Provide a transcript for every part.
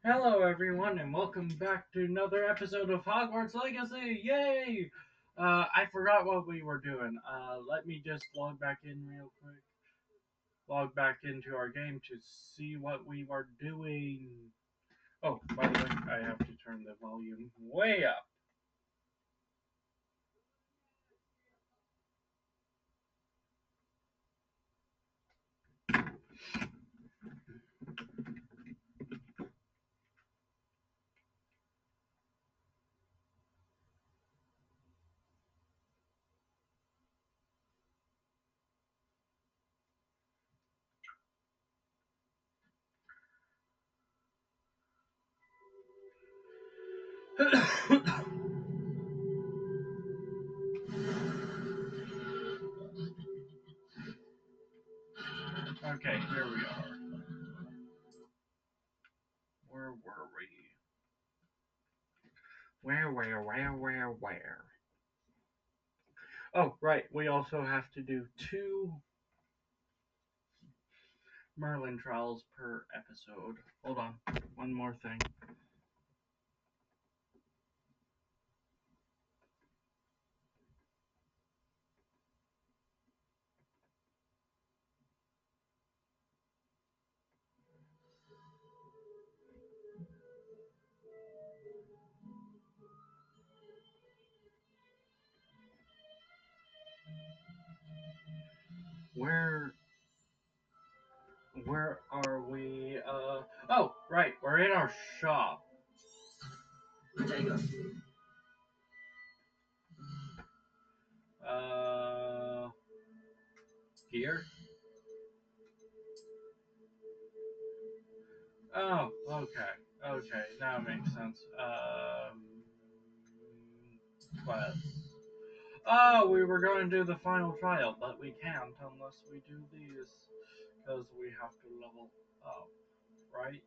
Hello, everyone, and welcome back to another episode of Hogwarts Legacy. Yay! I forgot what we were doing. Let me just log back in real quick. Log back into our game to see what we were doing. Oh, by the way, I have to turn the volume way up. Okay, here we are. Where were we? Where? Oh, right. We also have to do two Merlin trials per episode. Hold on. One more thing. Where Where are we? Oh, right. We're in our shop. Uh, Gear? Oh, okay. Okay, now it makes sense. Quest. Oh, we were going to do the final trial, but we can't unless we do these. Because we have to level up, right?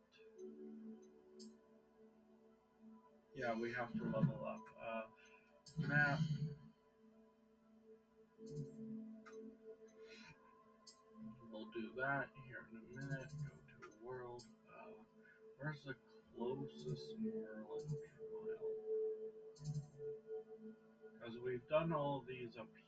Yeah, we have to level up. Map. We'll do that here in a minute. Go to world. Where's the closest Merlin trial? Because we've done all of these up here.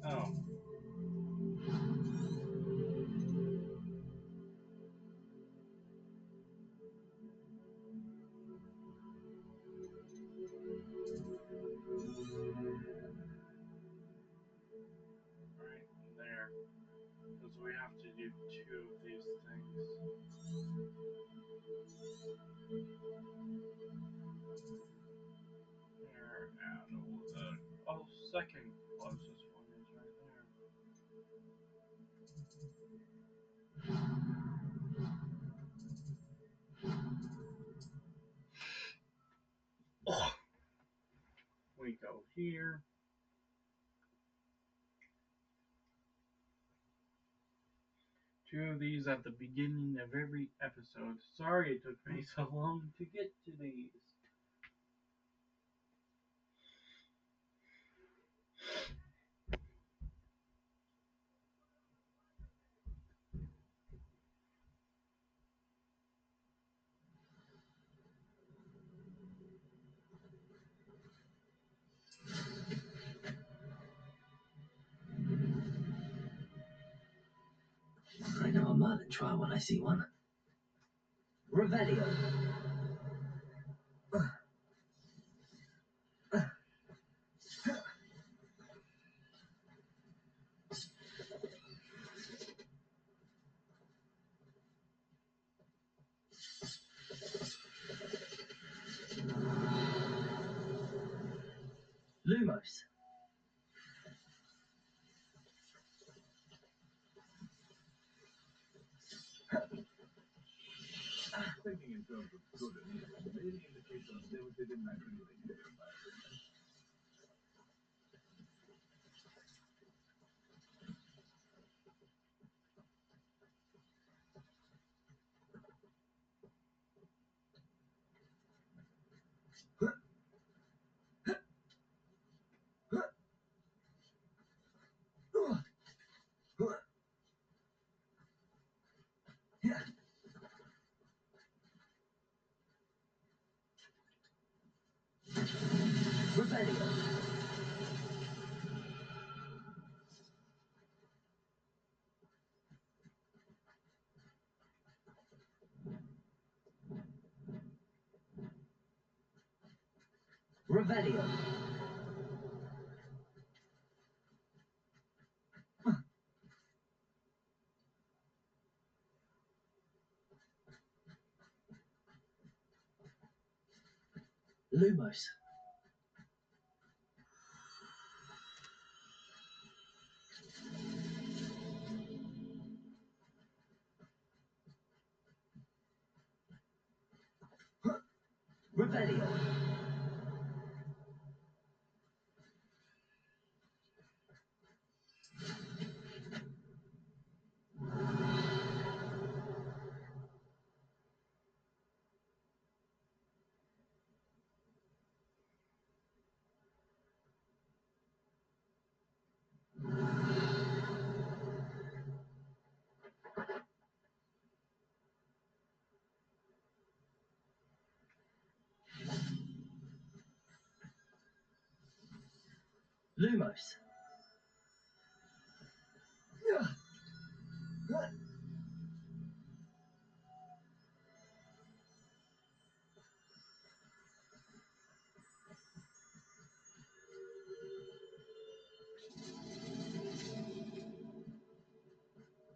Oh. Right there. Because we have to do two of these things. There and second closest one is right there. Oh. We go here. Two of these at the beginning of every episode. Sorry it took me so long to get to these. I know a Merlin trial when I see one. Revelio. Lumos. Thinking in terms of good and evil merely indicates a limited imagination. Revelio. Lumos. Revelio. Lumos.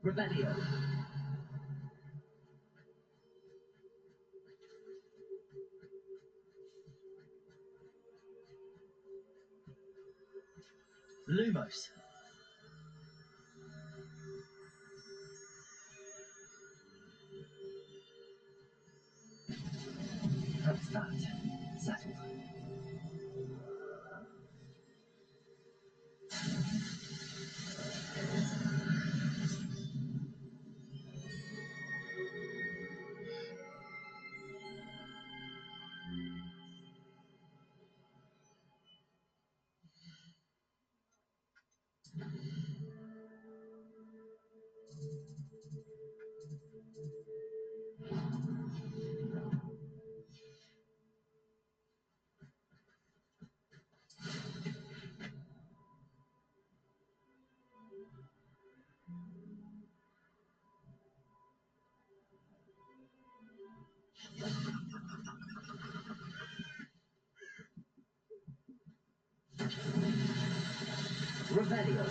Revelio. Lumos. That's that. Settled. Revelio.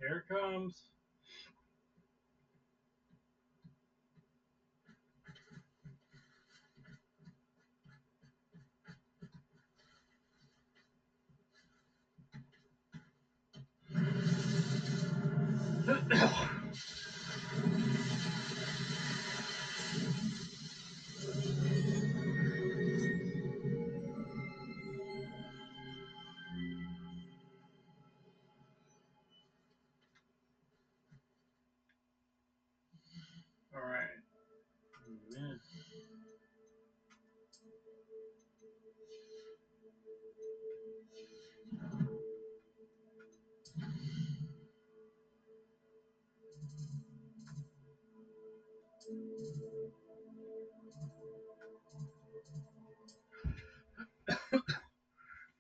Here it comes. All right. Yeah.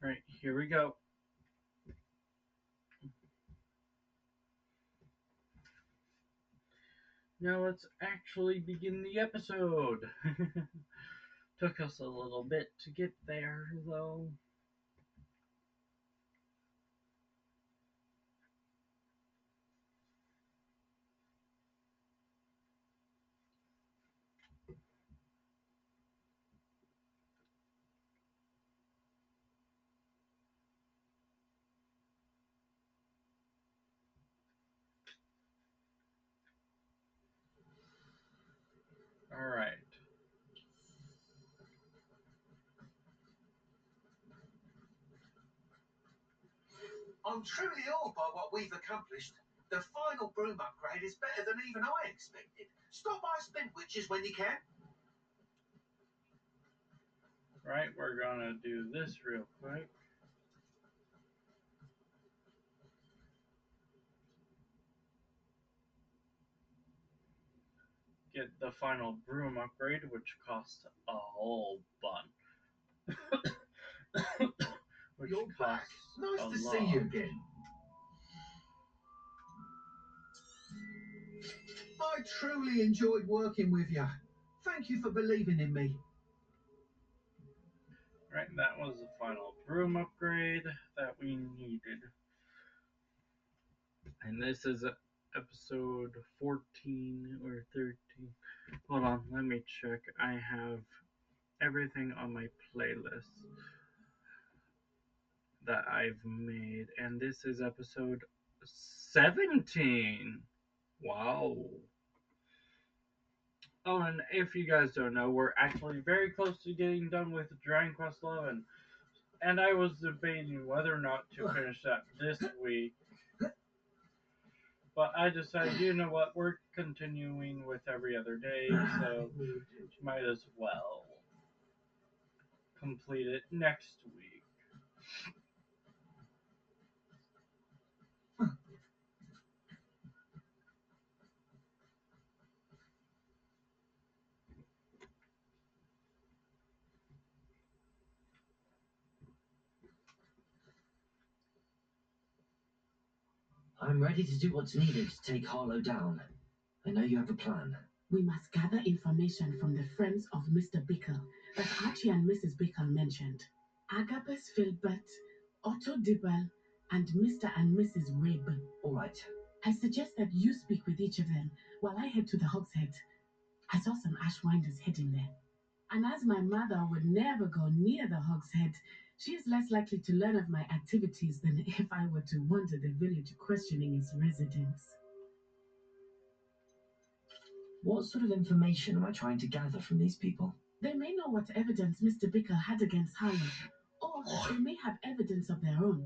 All right. Here we go. Now let's actually begin the episode. Took us a little bit to get there, though. Alright. I'm truly awed by what we've accomplished. The final broom upgrade is better than even I expected. Stop by Spintwitches when you can. Right, we're gonna do this real quick. Get the final broom upgrade, which costs a whole bunch. Which You're back. costs Nice a to see you lot. again. I truly enjoyed working with you. Thank you for believing in me. Right, that was the final broom upgrade that we needed. And this is episode 14 or 13. Hold on, let me check. I have everything on my playlist that I've made, and this is episode 17. Wow. Oh, and if you guys don't know, we're actually very close to getting done with Dragon Quest XI, and I was debating whether or not to finish that this week, but I decided, you know what, we're continuing with every other day, so might as well complete it next week. I'm ready to do what's needed to take Harlow down. I know you have a plan. We must gather information from the friends of Mr. Bickle that Archie and Mrs. Bickle mentioned. Agabus Filbert, Otto Dibble, and Mr. and Mrs. Rabe. All right. I suggest that you speak with each of them while I head to the Hogshead. I saw some Ashwinders heading there. And as my mother would never go near the Hogshead, she is less likely to learn of my activities than if I were to wander the village questioning its residents. What sort of information am I trying to gather from these people? They may know what evidence Mr. Bickle had against Harlow, or they may have evidence of their own.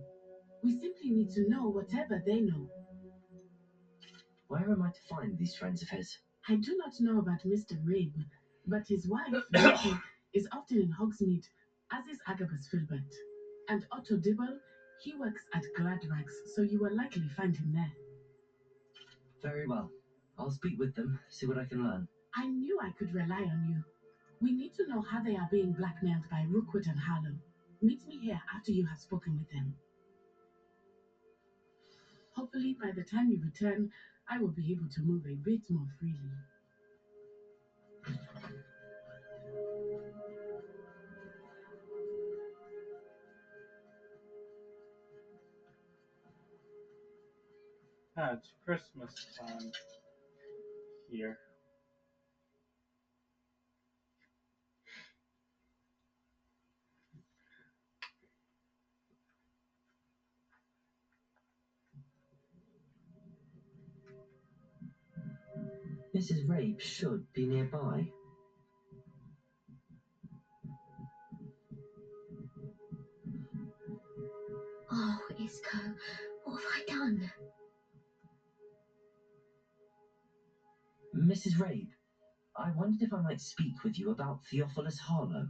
We simply need to know whatever they know. Where am I to find these friends of his? I do not know about Mr. Rabe, but his wife, Vicky, is often in Hogsmeade, as is Agabus Filbert. And Otto Dibble, he works at Gladrags, so you will likely find him there. Very well. I'll speak with them, see what I can learn. I knew I could rely on you. We need to know how they are being blackmailed by Rookwood and Harlow. Meet me here after you have spoken with them. Hopefully, by the time you return, I will be able to move a bit more freely. Ah, it's Christmas time here. Mrs. Rabe should be nearby. Oh, Isco, what have I done? Mrs. Rabe, I wondered if I might speak with you about Theophilus Harlow.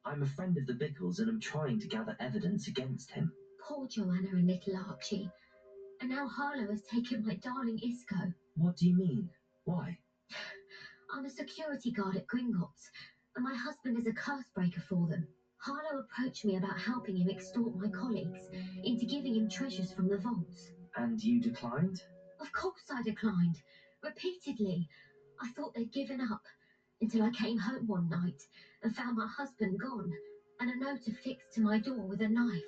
I'm a friend of the Bickles and am trying to gather evidence against him. Poor Joanna and little Archie. And now Harlow has taken my darling Isco. What do you mean? Why? I'm a security guard at Gringotts, and my husband is a curse breaker for them. Harlow approached me about helping him extort my colleagues into giving him treasures from the vaults. And you declined? Of course I declined. Repeatedly. I thought they'd given up, until I came home one night and found my husband gone, and a note affixed to my door with a knife.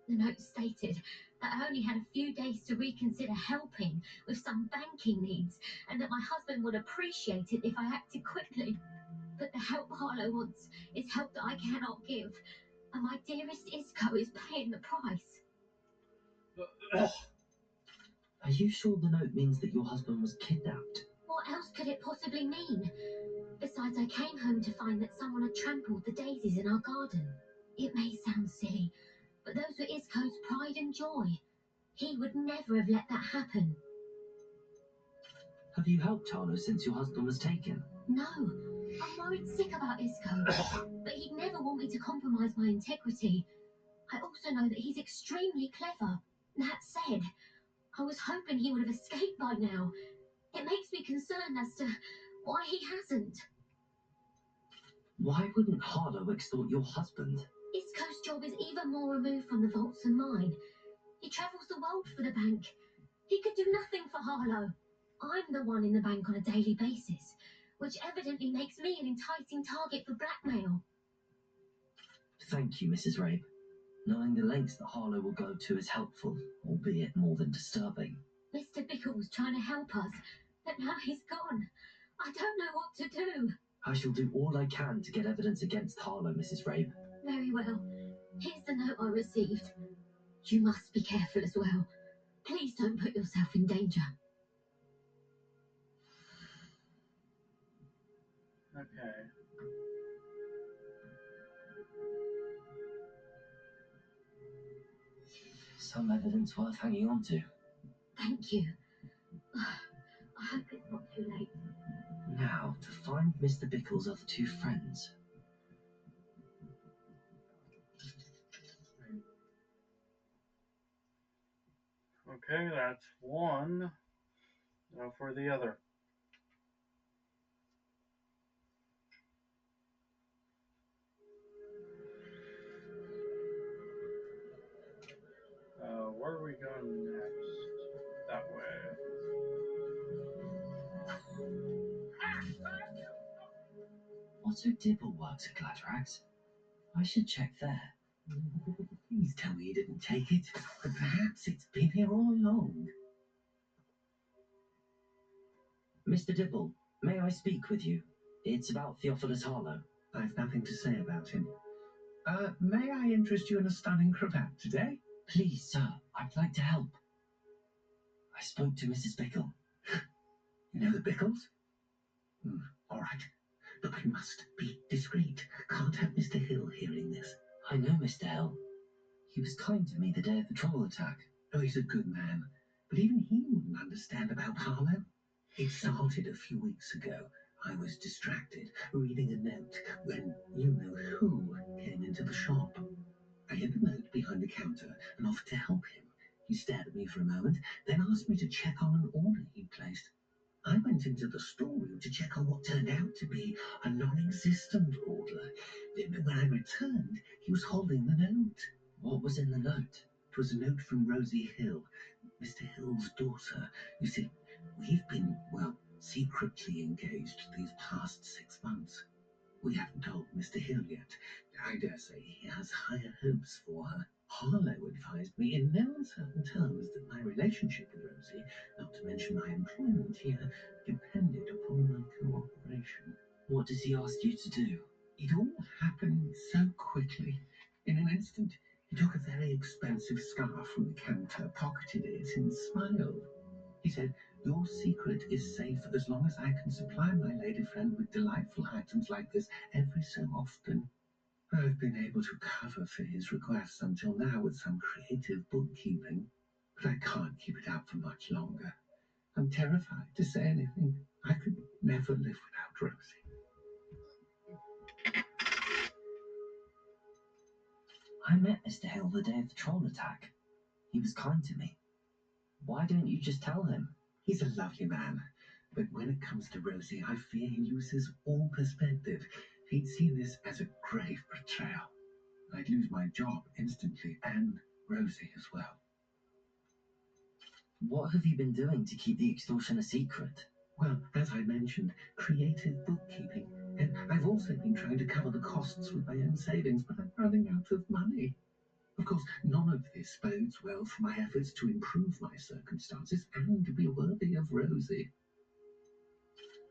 The note stated that I only had a few days to reconsider helping with some banking needs, and that my husband would appreciate it if I acted quickly. But the help Harlow wants is help that I cannot give, and my dearest Isco is paying the price. Are you sure the note means that your husband was kidnapped? What else could it possibly mean? Besides, I came home to find that someone had trampled the daisies in our garden. It may sound silly, but those were Isco's pride and joy. He would never have let that happen. Have you helped Harlow since your husband was taken? No, I'm worried sick about Isco, but he'd never want me to compromise my integrity. I also know that he's extremely clever. That said, I was hoping he would have escaped by now. It makes me concerned as to why he hasn't. Why wouldn't Harlow extort your husband? Isco's job is even more removed from the vaults than mine. He travels the world for the bank. He could do nothing for Harlow. I'm the one in the bank on a daily basis, which evidently makes me an enticing target for blackmail. Thank you, Mrs. Rabe. Knowing the lengths that Harlow will go to is helpful, albeit more than disturbing. Mr. Bickle was trying to help us, but now he's gone. I don't know what to do. I shall do all I can to get evidence against Harlow, Mrs. Rabe. Very well. Here's the note I received. You must be careful as well. Please don't put yourself in danger. Okay. Some evidence worth hanging on to. Thank you. I hope it's not too late. Now, to find Mr. Bickle's other two friends. Okay, that's one. Now for the other. Where are we going next? That way. Otto Dibble works at Gladrax. I should check there. Please tell me you didn't take it. But perhaps it's been here all along. Mr. Dibble, may I speak with you? It's about Theophilus Harlow. I've nothing to say about him. May I interest you in a stunning cravat today? Please, sir, I'd like to help. I spoke to Mrs. Bickle. You know the Bickles? All right. But we must be discreet. Can't have Mr. Hill hearing this. I know Mr. Hill. He was kind to me the day of the troll attack. Oh, he's a good man. But even he wouldn't understand about Harlow. It started a few weeks ago. I was distracted, reading a note, when you-know-who came into the shop. I hid the note behind the counter and offered to help him. He stared at me for a moment, then asked me to check on an order he'd placed. I went into the storeroom to check on what turned out to be a non-existent order. When I returned, he was holding the note. What was in the note? It was a note from Rosie Hill, Mr. Hill's daughter. You see, we've been, secretly engaged these past 6 months. We haven't told Mr. Hill yet. I dare say he has higher hopes for her. Harlow advised me in no uncertain terms that my relationship with Rosie, not to mention my employment here, depended upon my cooperation. What does he ask you to do? It all happened so quickly. In an instant, he took a very expensive scarf from the counter, pocketed it, and smiled. He said, "Your secret is safe as long as I can supply my lady friend with delightful items like this every so often." I've been able to cover for his requests until now with some creative bookkeeping, but I can't keep it up for much longer. I'm terrified to say anything. I could never live without Rosie. I met Mr. Hill the day of the troll attack. He was kind to me. Why don't you just tell him? He's a lovely man, but when it comes to Rosie, I fear he loses all perspective. He'd see this as a grave betrayal. I'd lose my job instantly, and Rosie as well. What have you been doing to keep the extortion a secret? Well, as I mentioned, creative bookkeeping. And I've also been trying to cover the costs with my own savings, but I'm running out of money. Of course, none of this bodes well for my efforts to improve my circumstances and to be worthy of Rosie.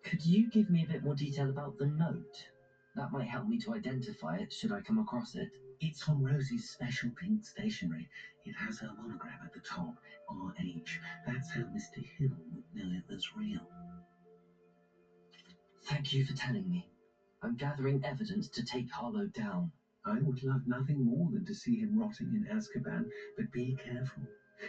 Could you give me a bit more detail about the note? That might help me to identify it should I come across it. It's on Rosie's special pink stationery. It has her monogram at the top, RH. That's how Mr. Hill would know it was real. Thank you for telling me. I'm gathering evidence to take Harlow down. I would love nothing more than to see him rotting in Azkaban, but be careful.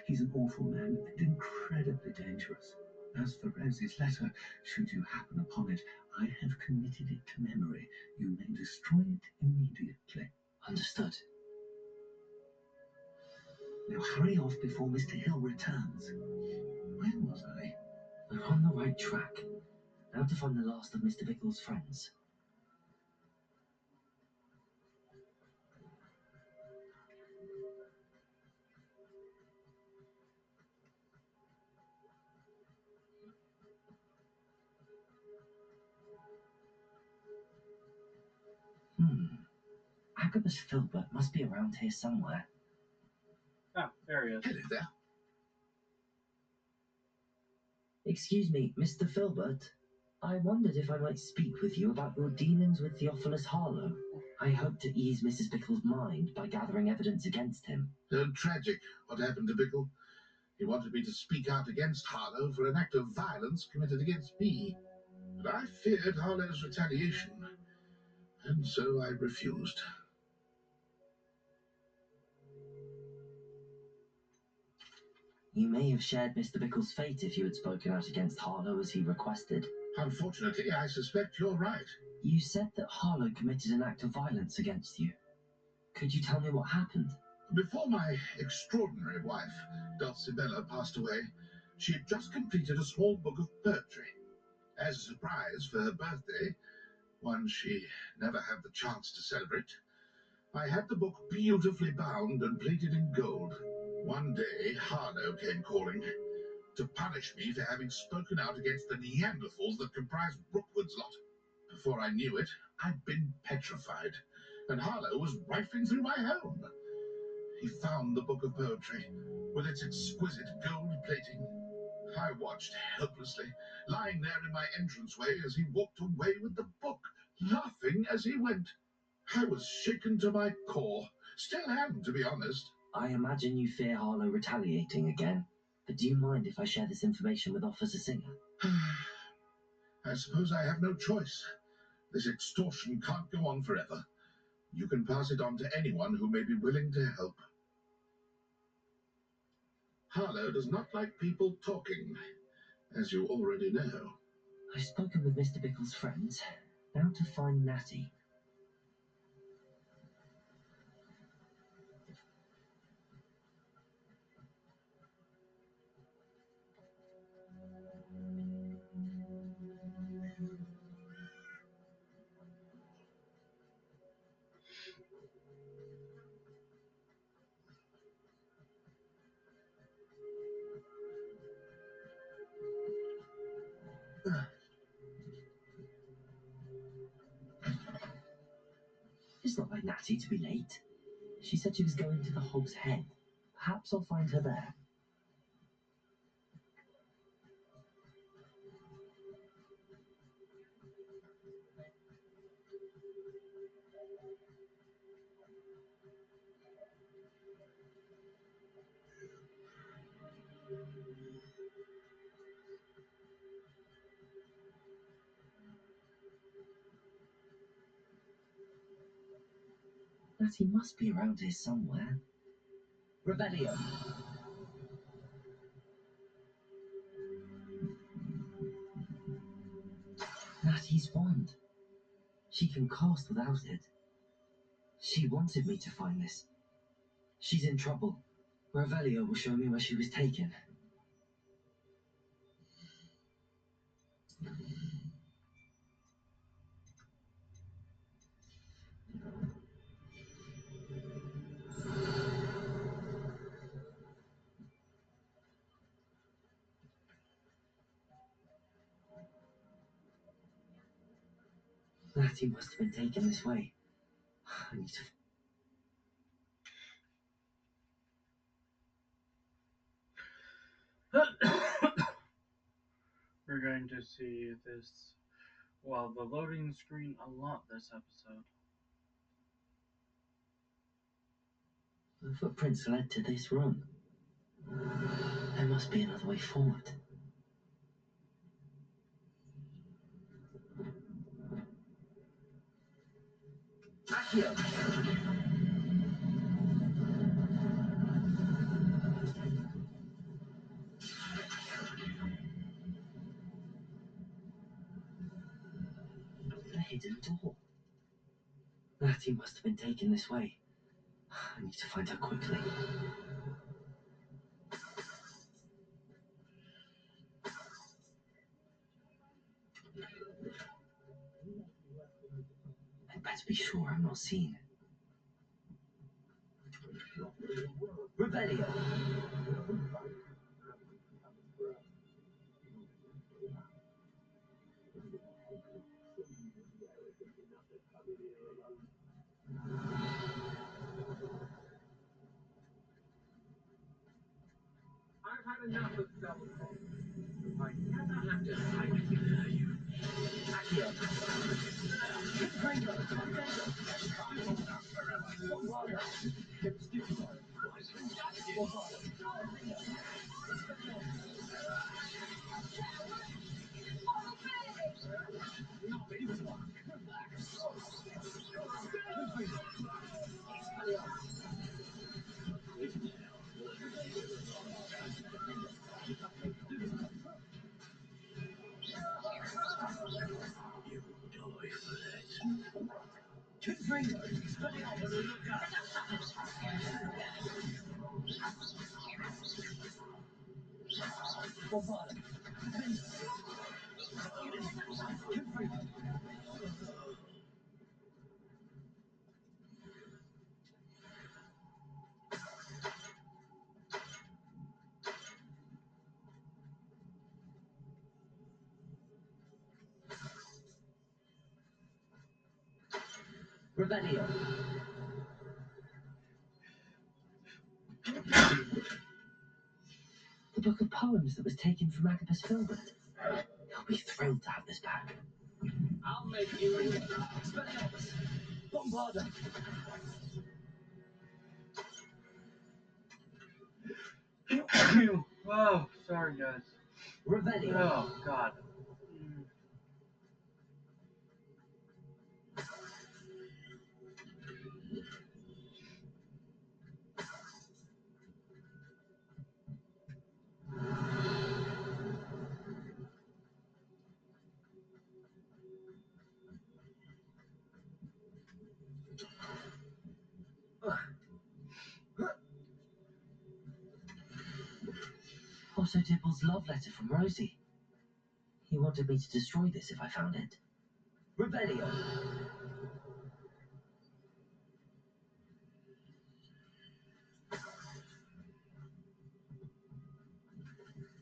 He's an awful man and incredibly dangerous. As for Rosie's letter, should you happen upon it, I have committed it to memory. You may destroy it immediately. Understood. Now hurry off before Mr. Hill returns. Where was I? We're on the right track. Now to find the last of Mr. Bickle's friends. Agabus Filbert must be around here somewhere. Oh, there he is. Hello there. Excuse me, Mr. Filbert. I wondered if I might speak with you about your dealings with Theophilus Harlow. I hope to ease Mrs. Bickle's mind by gathering evidence against him. Tragic what happened to Bickle. He wanted me to speak out against Harlow for an act of violence committed against me. But I feared Harlow's retaliation, and so I refused. You may have shared Mr. Bickle's fate if you had spoken out against Harlow as he requested. Unfortunately, I suspect you're right. You said that Harlow committed an act of violence against you. Could you tell me what happened? Before my extraordinary wife, Dulcibella, passed away, she had just completed a small book of poetry. As a surprise for her birthday, one she never had the chance to celebrate, I had the book beautifully bound and plated in gold. One day, Harlow came calling to punish me for having spoken out against the Neanderthals that comprised Brookwood's lot. Before I knew it, I'd been petrified, and Harlow was rifling through my home. He found the book of poetry, with its exquisite gold plating. I watched helplessly, lying there in my entranceway as he walked away with the book, laughing as he went. I was shaken to my core. Still am, to be honest. I imagine you fear Harlow retaliating again, but do you mind if I share this information with Officer Singer? I suppose I have no choice. This extortion can't go on forever. You can pass it on to anyone who may be willing to help. Harlow does not like people talking, as you already know. I've spoken with Mr. Bickle's friends. Now to find Natty. It's not like Natty to be late. She said she was going to the Hog's Head. Perhaps I'll find her there. Natty must be around here somewhere. Rebellion! Natty's wand. She can cast without it. She wanted me to find this. She's in trouble. Revelio will show me where she was taken. Natty must have been taken this way. I need to... We're going to see this while the loading screen unlocked this episode. The footprints led to this room. There must be another way forward. Accio. The hidden door. Natty must have been taken this way. I need to find her quickly. I'd better be sure I'm not seen. Revelio. I've had enough of double talk. I never have to fight with you. Accio. Revelio. The book of poems that was taken from Agabus Filbert. He'll be thrilled to have this back. I'll make you Expelliarmus! Bombarda! Oh, sorry guys. Revelio. Oh God. Also Dibble's love letter from Rosie. He wanted me to destroy this if I found it. Revelio.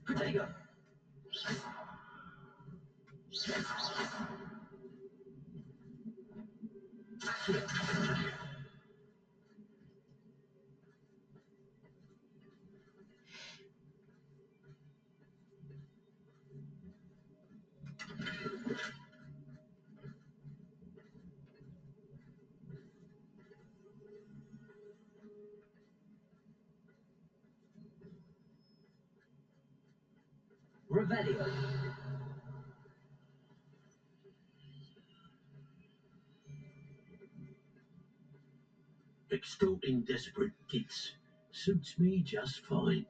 Protego. Revelio. extorting desperate kids. Suits me just fine.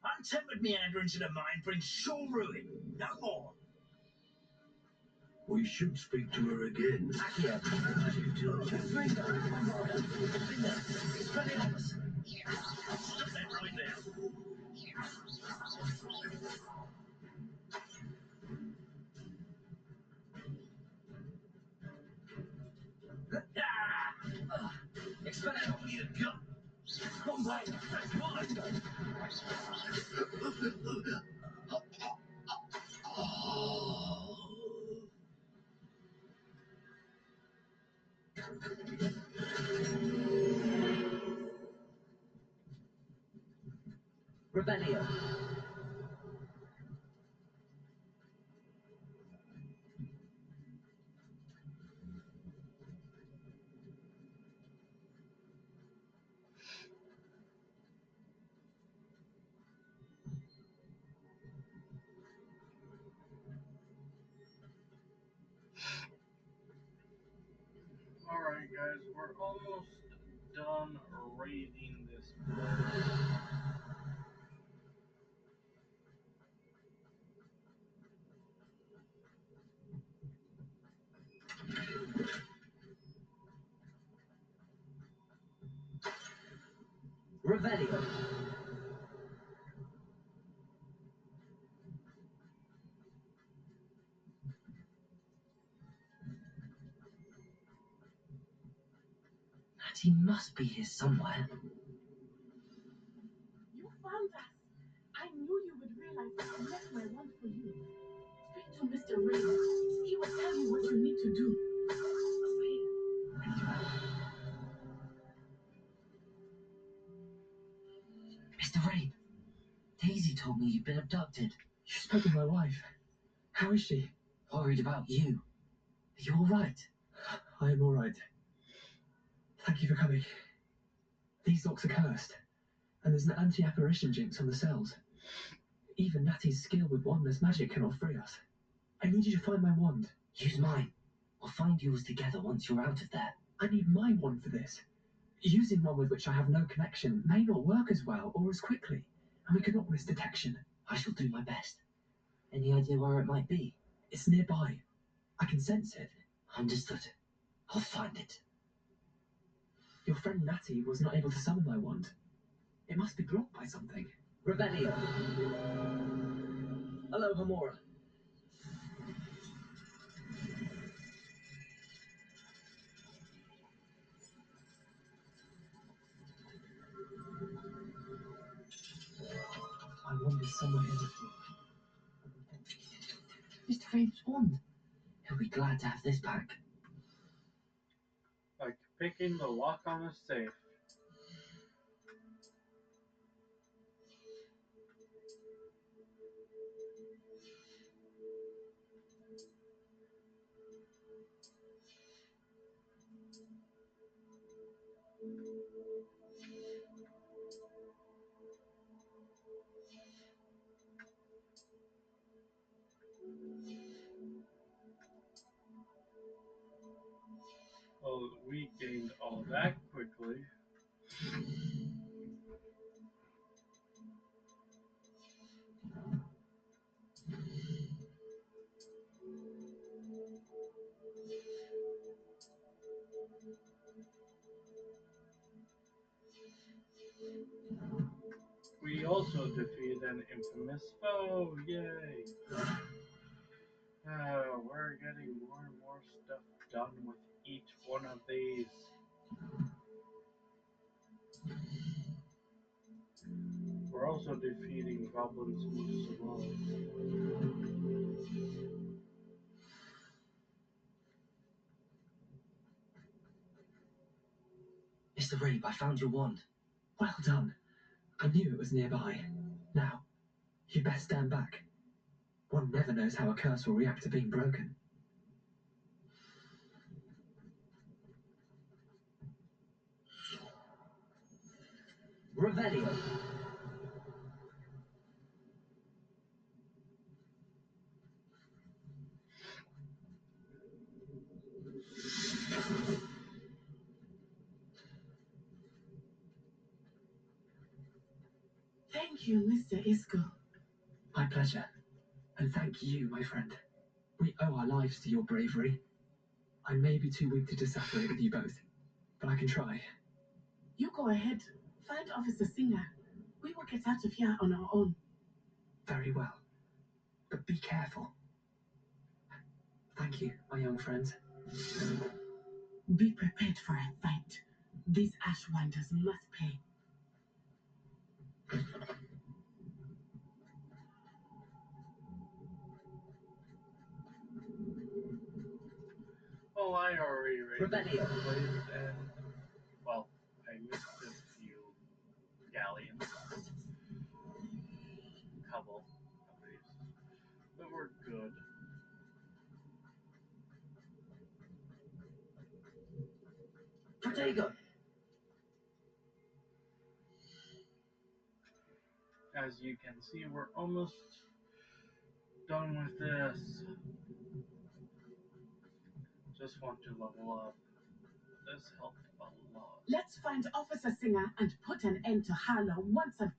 Untempered meanderings in a mind bring sure ruin. No more. We should speak to her again. Accio. Expelliarmus! Stop that right there. Expelliarmus! You got Bombarda! that's mine. Revelio. almost done raiding this place. Revelio. He must be here somewhere. You found us. I knew you would realize that I left my wand for you. Speak to Mr. Ray. He will tell you what you need to do. Mr. Ray, Daisy told me you've been abducted. You spoke with my wife. How is she? Worried about you. Are you alright? I am all right. Thank you for coming. These locks are cursed, and there's an anti-apparition jinx on the cells. Even Natty's skill with wandless magic cannot free us. I need you to find my wand. Use mine. We'll find yours together once you're out of there. I need my wand for this. Using one with which I have no connection may not work as well or as quickly, and we cannot risk detection. I shall do my best. Any idea where it might be? It's nearby. I can sense it. Understood. I'll find it. Your friend Natty was not able to summon my wand. It must be blocked by something. Revelio. Hello, Hamora. My wand is somewhere in the floor. Mr. Rave's wand. He'll be glad to have this back. Like picking the lock on a safe. Well, we gained all that quickly. We also defeated an infamous foe. Yay! We're getting more and more stuff done with each one of these. We're also defeating goblins most of all. Mr. Rabe, I found your wand. Well done. I knew it was nearby. Now, you best stand back. One never knows how a curse will react to being broken. Revelio. Thank you, Mr. Isco. My pleasure. And thank you, my friend. We owe our lives to your bravery. I may be too weak to separate with you both, but I can try. You go ahead. Find Officer Singer. We will get out of here on our own. Very well. But be careful. Thank you, my young friends. Be prepared for a fight. These Ashwinders must pay. Well, I already raided Revelio. this place, and well, I missed a few galleons, couple at least, but we're good. Protego. As you can see, we're almost done with this. Just want to level up. This helped Allah. Let's find Officer Singer and put an end to Harlow once and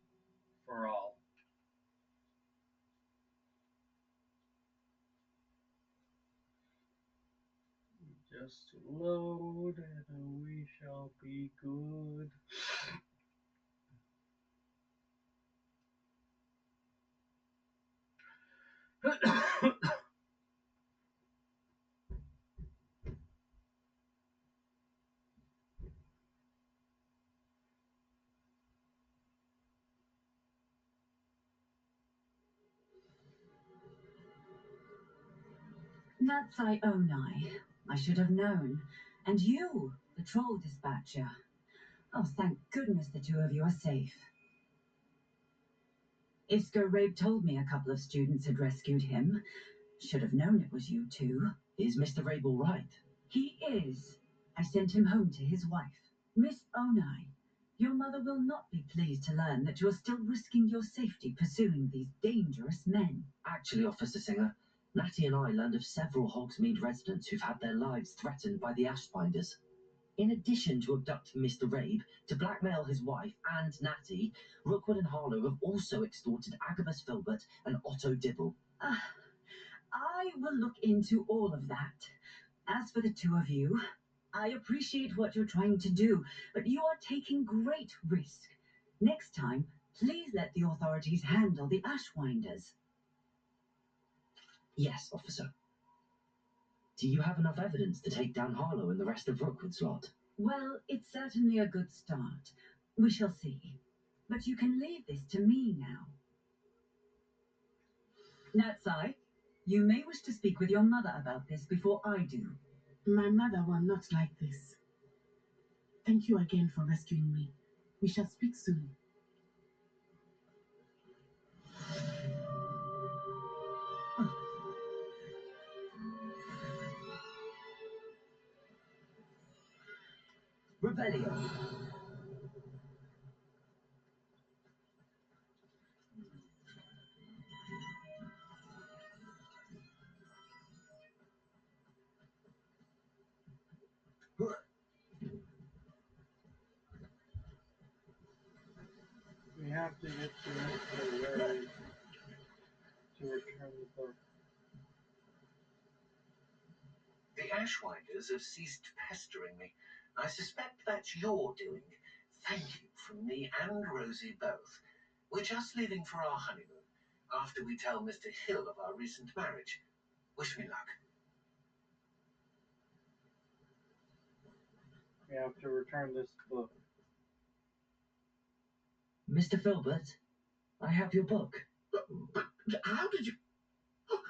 for all. Just load and we shall be good. Natsai Onai. I should have known. And you, the troll dispatcher. Oh, thank goodness the two of you are safe. Isco Rabe told me a couple of students had rescued him. Should have known it was you two. Is Mr. Rabe all right? He is. I sent him home to his wife. Miss Onai, your mother will not be pleased to learn that you're still risking your safety pursuing these dangerous men. Actually, Officer Singer, Natty and I learned of several Hogsmeade residents who've had their lives threatened by the Ashbinders. In addition to abducting Mr. Rabe to blackmail his wife and Natty, Rookwood and Harlow have also extorted Agabus Filbert and Otto Dibble. I will look into all of that. As for the two of you, I appreciate what you're trying to do, but you are taking great risk. Next time, please let the authorities handle the Ashwinders. Yes, officer. Do you have enough evidence to take down Harlow and the rest of Rookwood's lot? Well, it's certainly a good start. We shall see. But you can leave this to me now. Natsai, you may wish to speak with your mother about this before I do. my mother will not like this. Thank you again for rescuing me. We shall speak soon. Revelio. We have to get to Mr. Ray to return the book. The Ashwinders have ceased pestering me. I suspect that's your doing. Thank you from me and Rosie both. We're just leaving for our honeymoon after we tell Mr. Hill of our recent marriage. Wish me luck. We have to return this book. Mr. Filbert, I have your book. But how did you... Oh,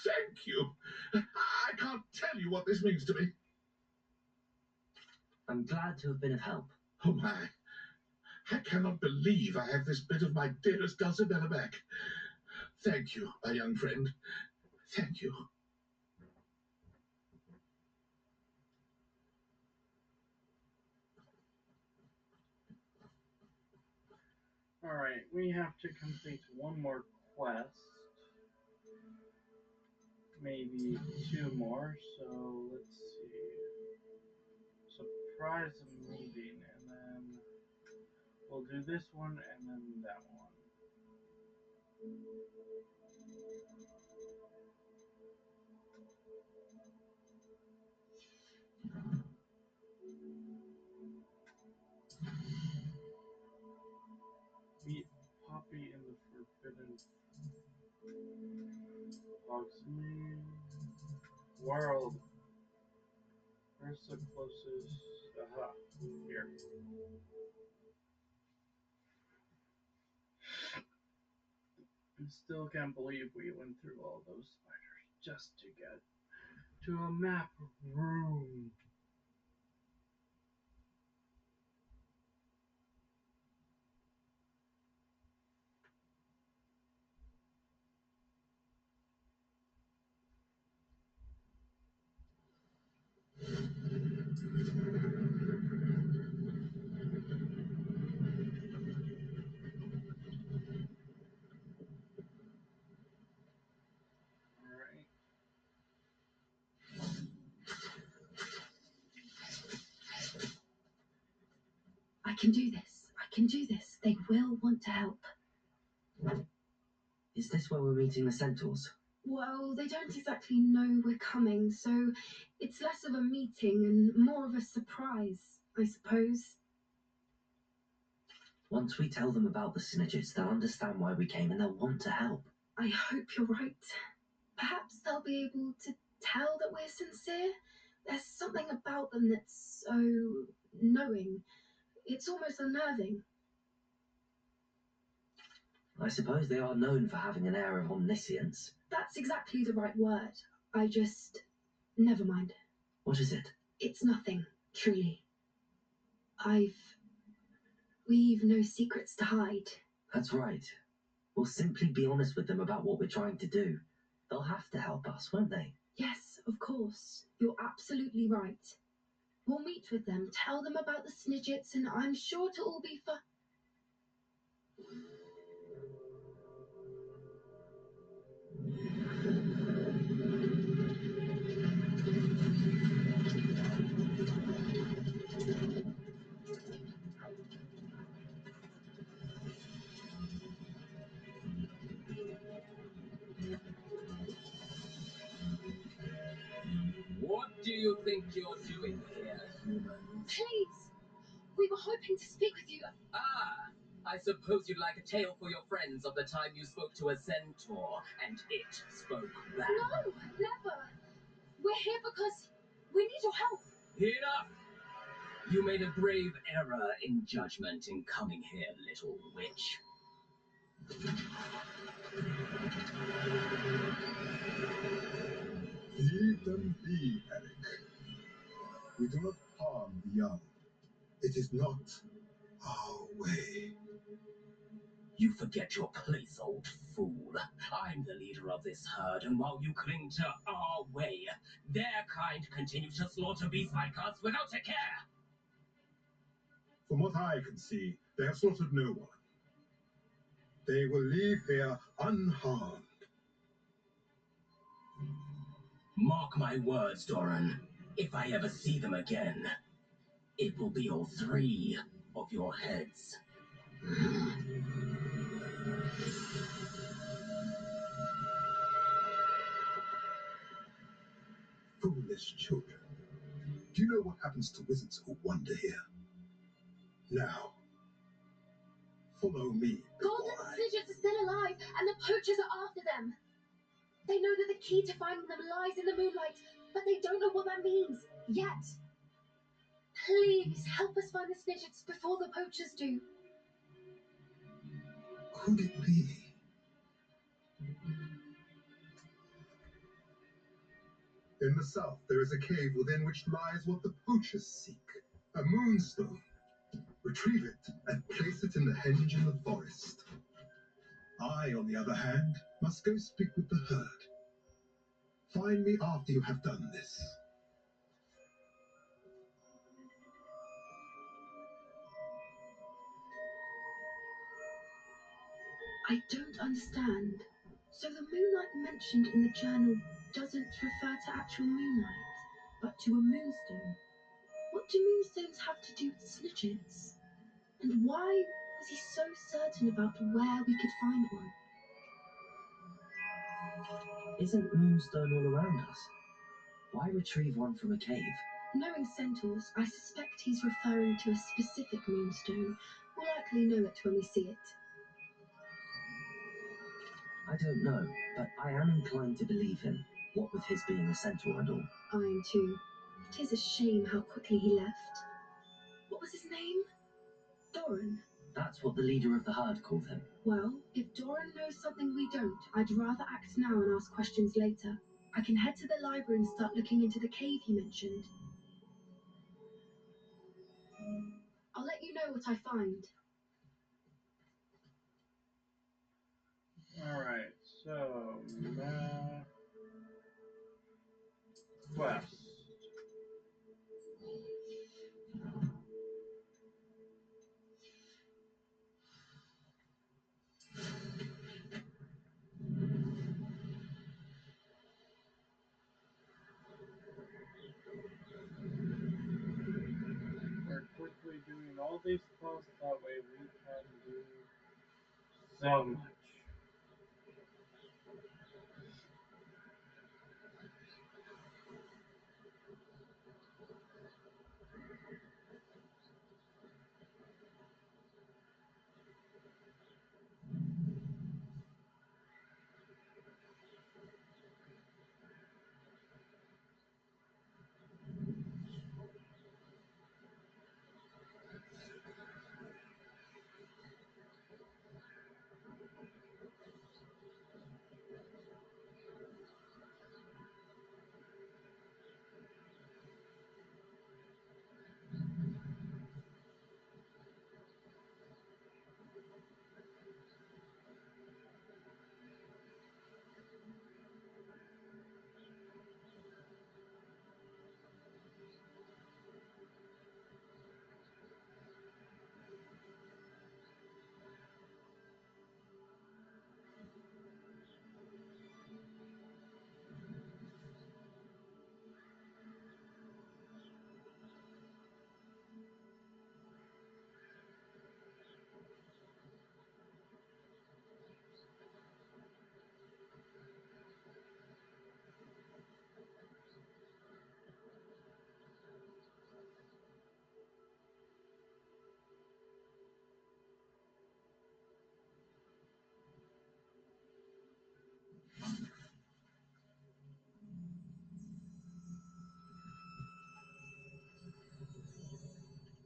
thank you. I can't tell you what this means to me. I'm glad to have been of help. Oh my. I cannot believe I have this bit of my dearest Dulcibella back. Thank you, my young friend. Thank you. Alright, we have to complete one more quest. Maybe two more, so let's see. Surprise meeting, and then we'll do this one and then that one. Meet Poppy in the Forbidden Hogsmeade world. Where's the closest? Aha, here. I still can't believe we went through all those spiders just to get to a map room. Alright. can do this. I can do this. They will want to help. Is this where we're meeting the centaurs? Well, they don't exactly know we're coming, so it's less of a meeting and more of a surprise, I suppose. Once we tell them about the Snidgets, they'll understand why we came and they'll want to help. I hope you're right. Perhaps they'll be able to tell that we're sincere. There's something about them that's so knowing. It's almost unnerving. I suppose they are known for having an air of omniscience. That's exactly the right word. I just... Never mind. What is it? It's nothing, truly. We've no secrets to hide. That's right. We'll simply be honest with them about what we're trying to do. They'll have to help us, won't they? Yes, of course. You're absolutely right. We'll meet with them, tell them about the Snidgets, and I'm sure it'll all be fun. What do you think you're doing here, humans? Please! We were hoping to speak with you. Ah, I suppose you'd like a tale for your friends of the time you spoke to a centaur and it spoke back. No, never. We're here because we need your help. Enough! You made a grave error in judgment in coming here, little witch. Leave them be, Eric. We do not harm the young. It is not our way. You forget your place, old fool. I'm the leader of this herd, and while you cling to our way, their kind continue to slaughter beasts like us without a care. From what I can see, they have slaughtered no one. They will leave here unharmed. Mark my words, Doran. If I ever see them again, it will be all three of your heads. Foolish children. Do you know what happens to wizards who wander here? Now, follow me. Golden Snidgets are still alive, and the poachers are after them. They know that the key to finding them lies in the moonlight, but they don't know what that means yet. Please help us find the Snidgets before the poachers do. Could it be? In the south, there is a cave within which lies what the poachers seek. A moonstone. Retrieve it and place it in the henge in the forest. I, on the other hand, must go speak with the herd. Find me after you have done this. I don't understand. So the moonlight mentioned in the journal doesn't refer to actual moonlight, but to a moonstone. What do moonstones have to do with Snidgets? And why was he so certain about where we could find one? Isn't Moonstone all around us? Why retrieve one from a cave? Knowing centaurs, I suspect he's referring to a specific moonstone. We'll likely know it when we see it. I don't know, but I am inclined to believe him, what with his being a centaur and all. I am too. It is a shame how quickly he left. What was his name? Doran. That's what the leader of the herd called him. Well, if Doran knows something we don't, I'd rather act now and ask questions later. I can head to the library and start looking into the cave you mentioned. I'll let you know what I find. Alright, so map quest. We're quickly doing all these quests. so much.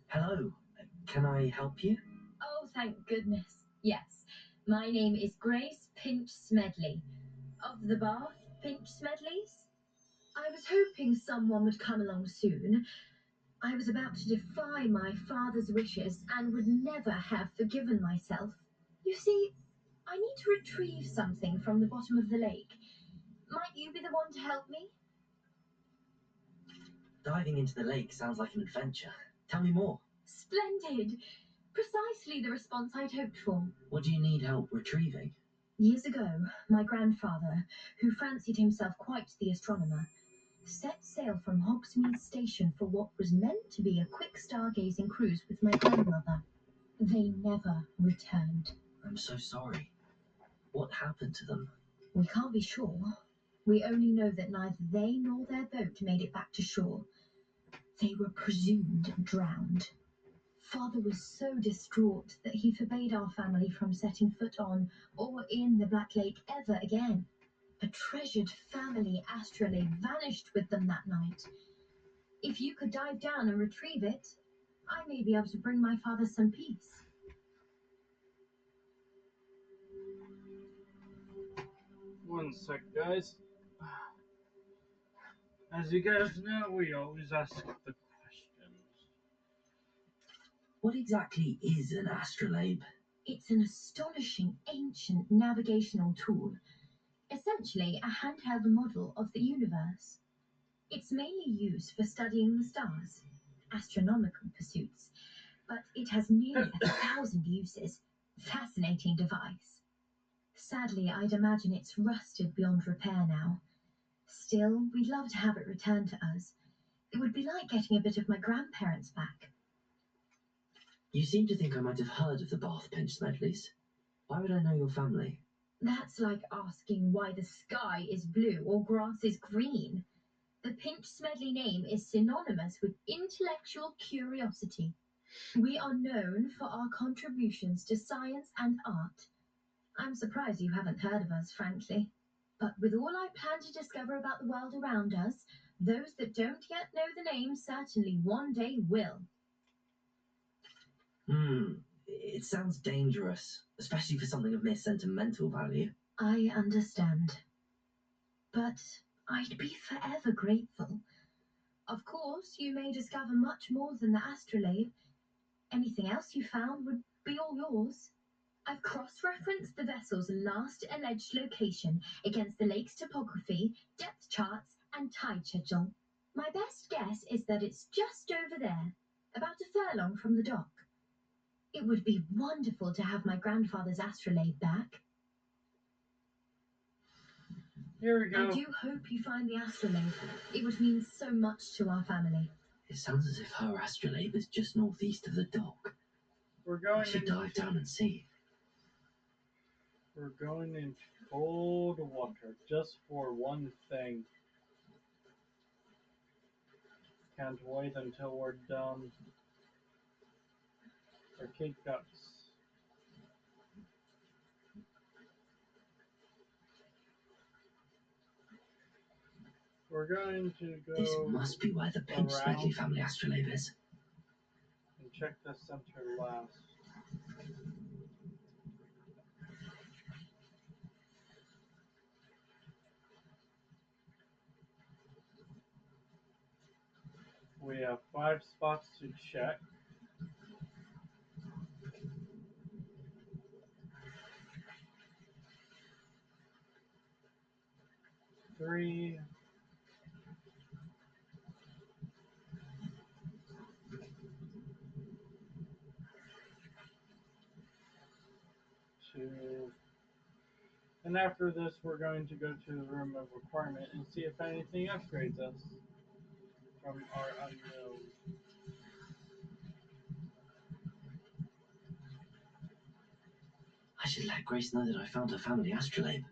Hello, can I help you? Oh, thank goodness. Yes. My name is Grace Pinch Smedley. Of the Bath Pinch Smedleys? I was hoping someone would come along soon. I was about to defy my father's wishes and would never have forgiven myself. You see, I need to retrieve something from the bottom of the lake. Might you be the one to help me? Diving into the lake sounds like an adventure. Tell me more. Splendid! Precisely the response I'd hoped for. What do you need help retrieving? Years ago, my grandfather, who fancied himself quite the astronomer, set sail from Hogsmeade Station for what was meant to be a quick stargazing cruise with my grandmother. They never returned. I'm so sorry. What happened to them? We can't be sure. We only know that neither they nor their boat made it back to shore. They were presumed drowned. Father was so distraught that he forbade our family from setting foot on or in the Black Lake ever again. A treasured family astrolabe vanished with them that night. If you could dive down and retrieve it, I may be able to bring my father some peace. One sec, guys. As you guys know, we always ask the questions. What exactly is an astrolabe? It's an astonishing ancient navigational tool, essentially a handheld model of the universe. It's mainly used for studying the stars, astronomical pursuits, but it has nearly 1,000 uses. Fascinating device. Sadly, I'd imagine it's rusted beyond repair now. Still, we'd love to have it returned to us. It would be like getting a bit of my grandparents back. You seem to think I might have heard of the Bath Pinch Smedleys. Why would I know your family? That's like asking why the sky is blue or grass is green. The Pinch Smedley name is synonymous with intellectual curiosity. We are known for our contributions to science and art. I'm surprised you haven't heard of us, frankly. But with all I plan to discover about the world around us, those that don't yet know the name certainly one day will. It sounds dangerous, especially for something of mere sentimental value. I understand. But I'd be forever grateful. Of course, you may discover much more than the astrolabe. Anything else you found would be all yours. I've cross-referenced the vessel's last alleged location against the lake's topography, depth charts, and tide schedule. My best guess is that it's just over there, about a furlong from the dock. It would be wonderful to have my grandfather's astrolabe back. Here we go. I do hope you find the astrolabe. It would mean so much to our family. It sounds as if her astrolabe is just northeast of the dock. We're going I should dive down and see. We're going into cold water just for one thing. Can't wait until we're done. Our cake guts. We're going to go This must be where the Pinch around Smedley family astrolabe is. and check the center last. We have 5 spots to check. Three, 2, and after this we're going to go to the room of requirement and see if anything upgrades us from our unknown. I should let Grace know that I found her family astrolabe.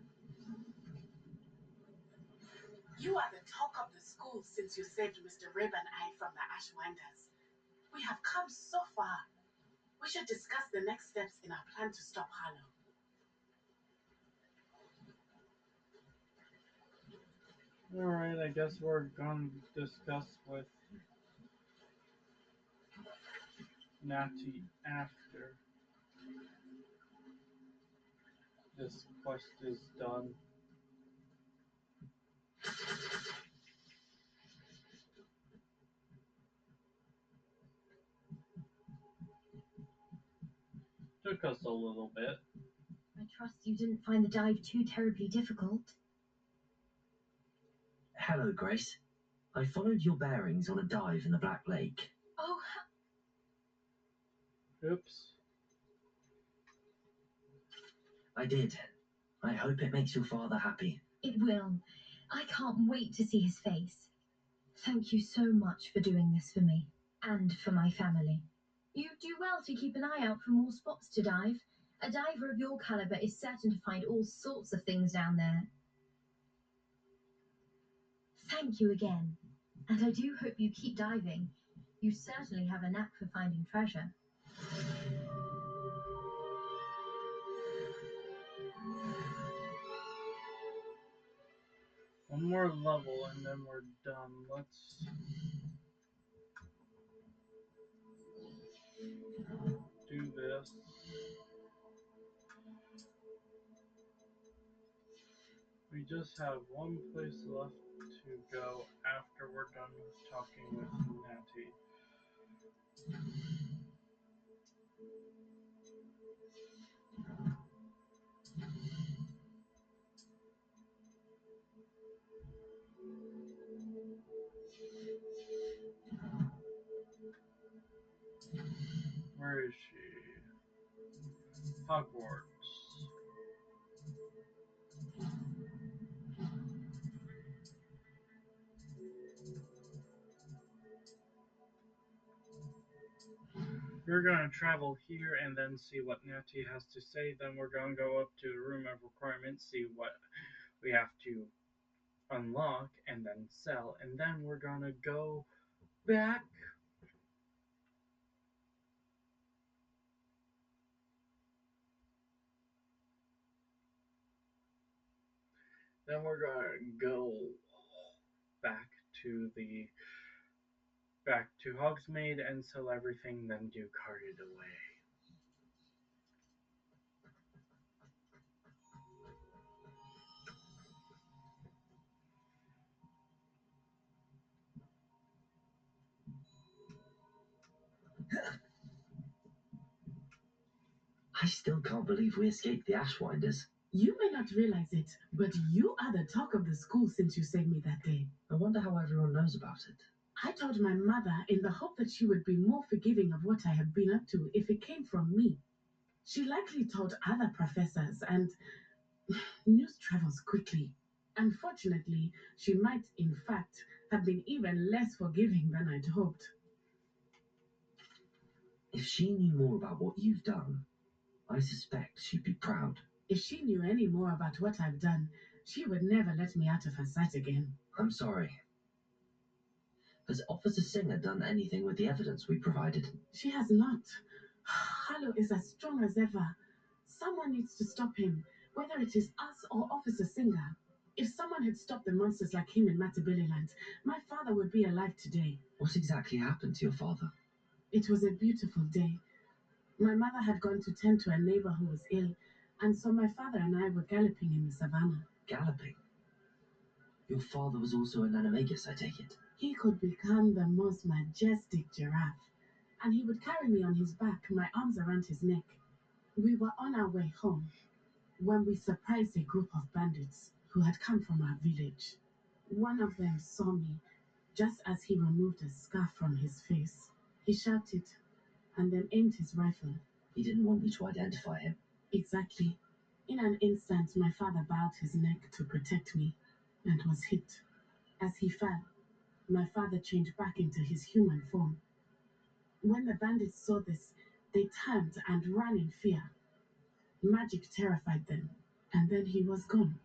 You are the talk of the school since you saved Mr. Rib and I from the Ashwinders. We have come so far. We should discuss the next steps in our plan to stop Harlow. Alright, I guess we're going to discuss with Natty after this quest is done. Took us a little bit. I trust you didn't find the dive too terribly difficult. Hello, Grace. I followed your bearings on a dive in the Black Lake. Oh, Oops. I did. I hope it makes your father happy. it will. I can't wait to see his face. Thank you so much for doing this for me and for my family. You do well to keep an eye out for more spots to dive. A diver of your caliber is certain to find all sorts of things down there. Thank you again. And I do hope you keep diving. You certainly have a knack for finding treasure. One more level and then we're done. Let's do this. We just have one place left to go after we're done talking with Natty. Where is she? Hogwarts. We're going to travel here and then see what Natty has to say. Then we're going to go up to the room of requirements, see what we have to unlock and then sell. And then we're going to go back. Then we're going to go back to the back to Hogsmeade and sell everything, then do carted away. I still can't believe we escaped the Ashwinders. You may not realize it, but you are the talk of the school since you saved me that day. I wonder how everyone knows about it. I told my mother in the hope that she would be more forgiving of what I have been up to if it came from me. She likely told other professors, and news travels quickly. Unfortunately, she might, in fact, have been even less forgiving than I'd hoped. If she knew more about what you've done, I suspect she'd be proud. If she knew any more about what I've done, she would never let me out of her sight again. I'm sorry. Has Officer Singer done anything with the evidence we provided? She has not. Harlow is as strong as ever. Someone needs to stop him, whether it is us or Officer Singer. If someone had stopped the monsters like him in Matabeleland, my father would be alive today. What exactly happened to your father? It was a beautiful day. My mother had gone to tend to a neighbor who was ill, and so my father and I were galloping in the savannah. Galloping? Your father was also an animagus, I take it? He could become the most majestic giraffe, and he would carry me on his back, my arms around his neck. We were on our way home when we surprised a group of bandits who had come from our village. One of them saw me just as he removed a scarf from his face. He shouted and then aimed his rifle. He didn't want you to identify him. Exactly. In an instant, my father bowed his neck to protect me and was hit. As he fell, my father changed back into his human form. When the bandits saw this, they turned and ran in fear. Magic terrified them, and then he was gone.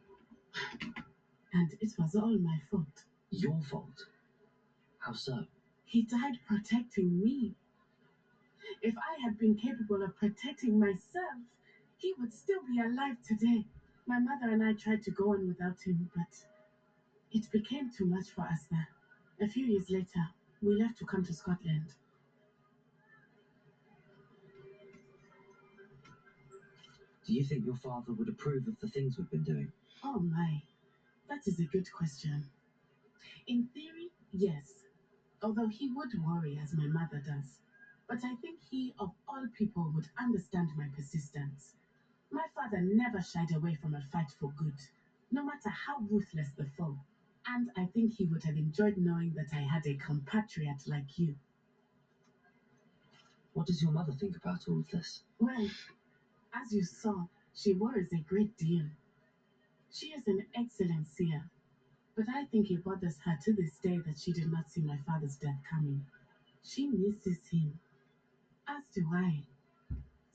And it was all my fault. Your fault? How so? He died protecting me. If I had been capable of protecting myself, he would still be alive today. My mother and I tried to go on without him, but it became too much for us there. A few years later, we left to come to Scotland. Do you think your father would approve of the things we've been doing? Oh my, that is a good question. In theory, yes, although he would worry as my mother does. But I think he, of all people, would understand my persistence. My father never shied away from a fight for good, no matter how ruthless the foe. And I think he would have enjoyed knowing that I had a compatriot like you. What does your mother think about all of this? Well, as you saw, she worries a great deal. She is an excellent seer, but I think it bothers her to this day that she did not see my father's death coming. She misses him, as do I.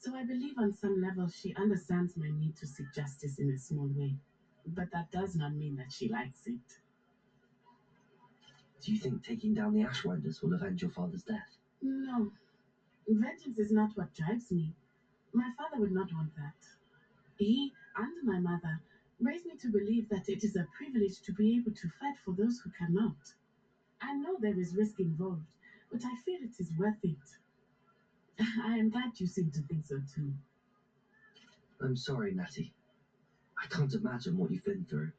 So I believe on some level she understands my need to seek justice in a small way. But that does not mean that she likes it. Do you think taking down the Ashwinders will avenge your father's death? No, vengeance is not what drives me. My father would not want that. He and my mother raised me to believe that it is a privilege to be able to fight for those who cannot. I know there is risk involved, but I feel it is worth it. I am glad you seem to think so too. I'm sorry, Natty. I can't imagine what you've been through.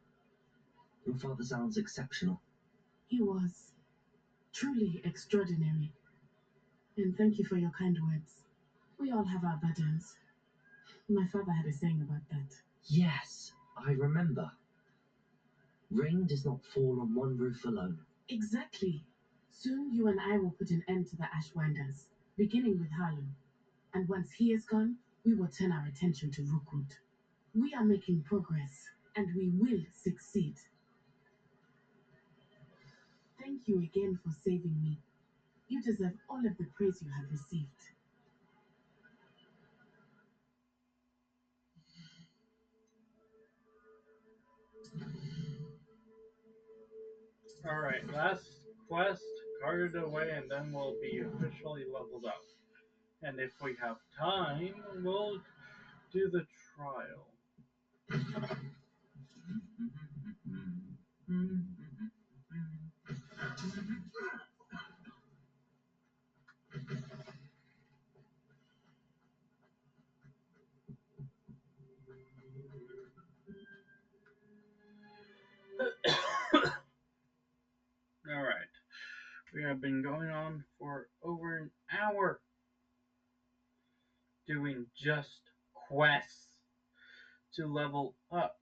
Your father sounds exceptional. He was truly extraordinary. And thank you for your kind words. We all have our burdens. My father had a saying about that. Yes, I remember. Rain does not fall on one roof alone. Exactly. Soon you and I will put an end to the Ashwinders, beginning with Harlem. And once he is gone, we will turn our attention to Rookwood. We are making progress, and we will succeed. Thank you again for saving me. You deserve all of the praise you have received. Alright, last quest, carted away, and then we'll be officially leveled up. And if we have time, we'll do the trial. Alright, we have been going on for over an hour doing just quests to level up.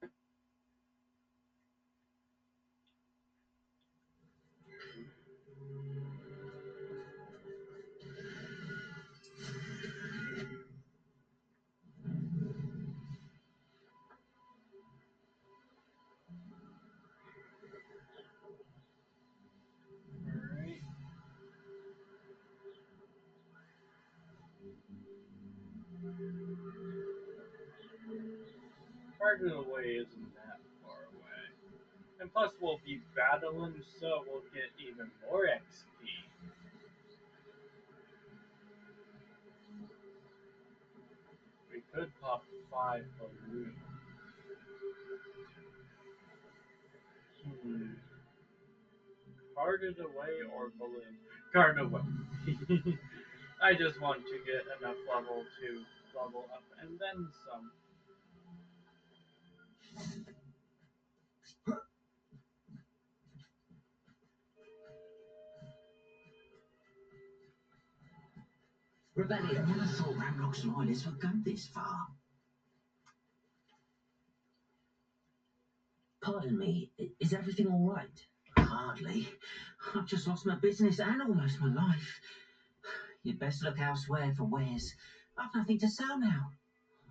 Alright. part of the way isn't that far away. And plus, we'll be battling, so we'll get even more XP. We could pop 5 balloons. Hmm. Carded away or balloons? Carded away. I just want to get enough level to level up and then some. Rebellion. I never thought Ramrock's loyalists would go this far. Pardon me, is everything all right? Hardly. I've just lost my business and almost my life. You'd best look elsewhere for wares. I've nothing to sell now.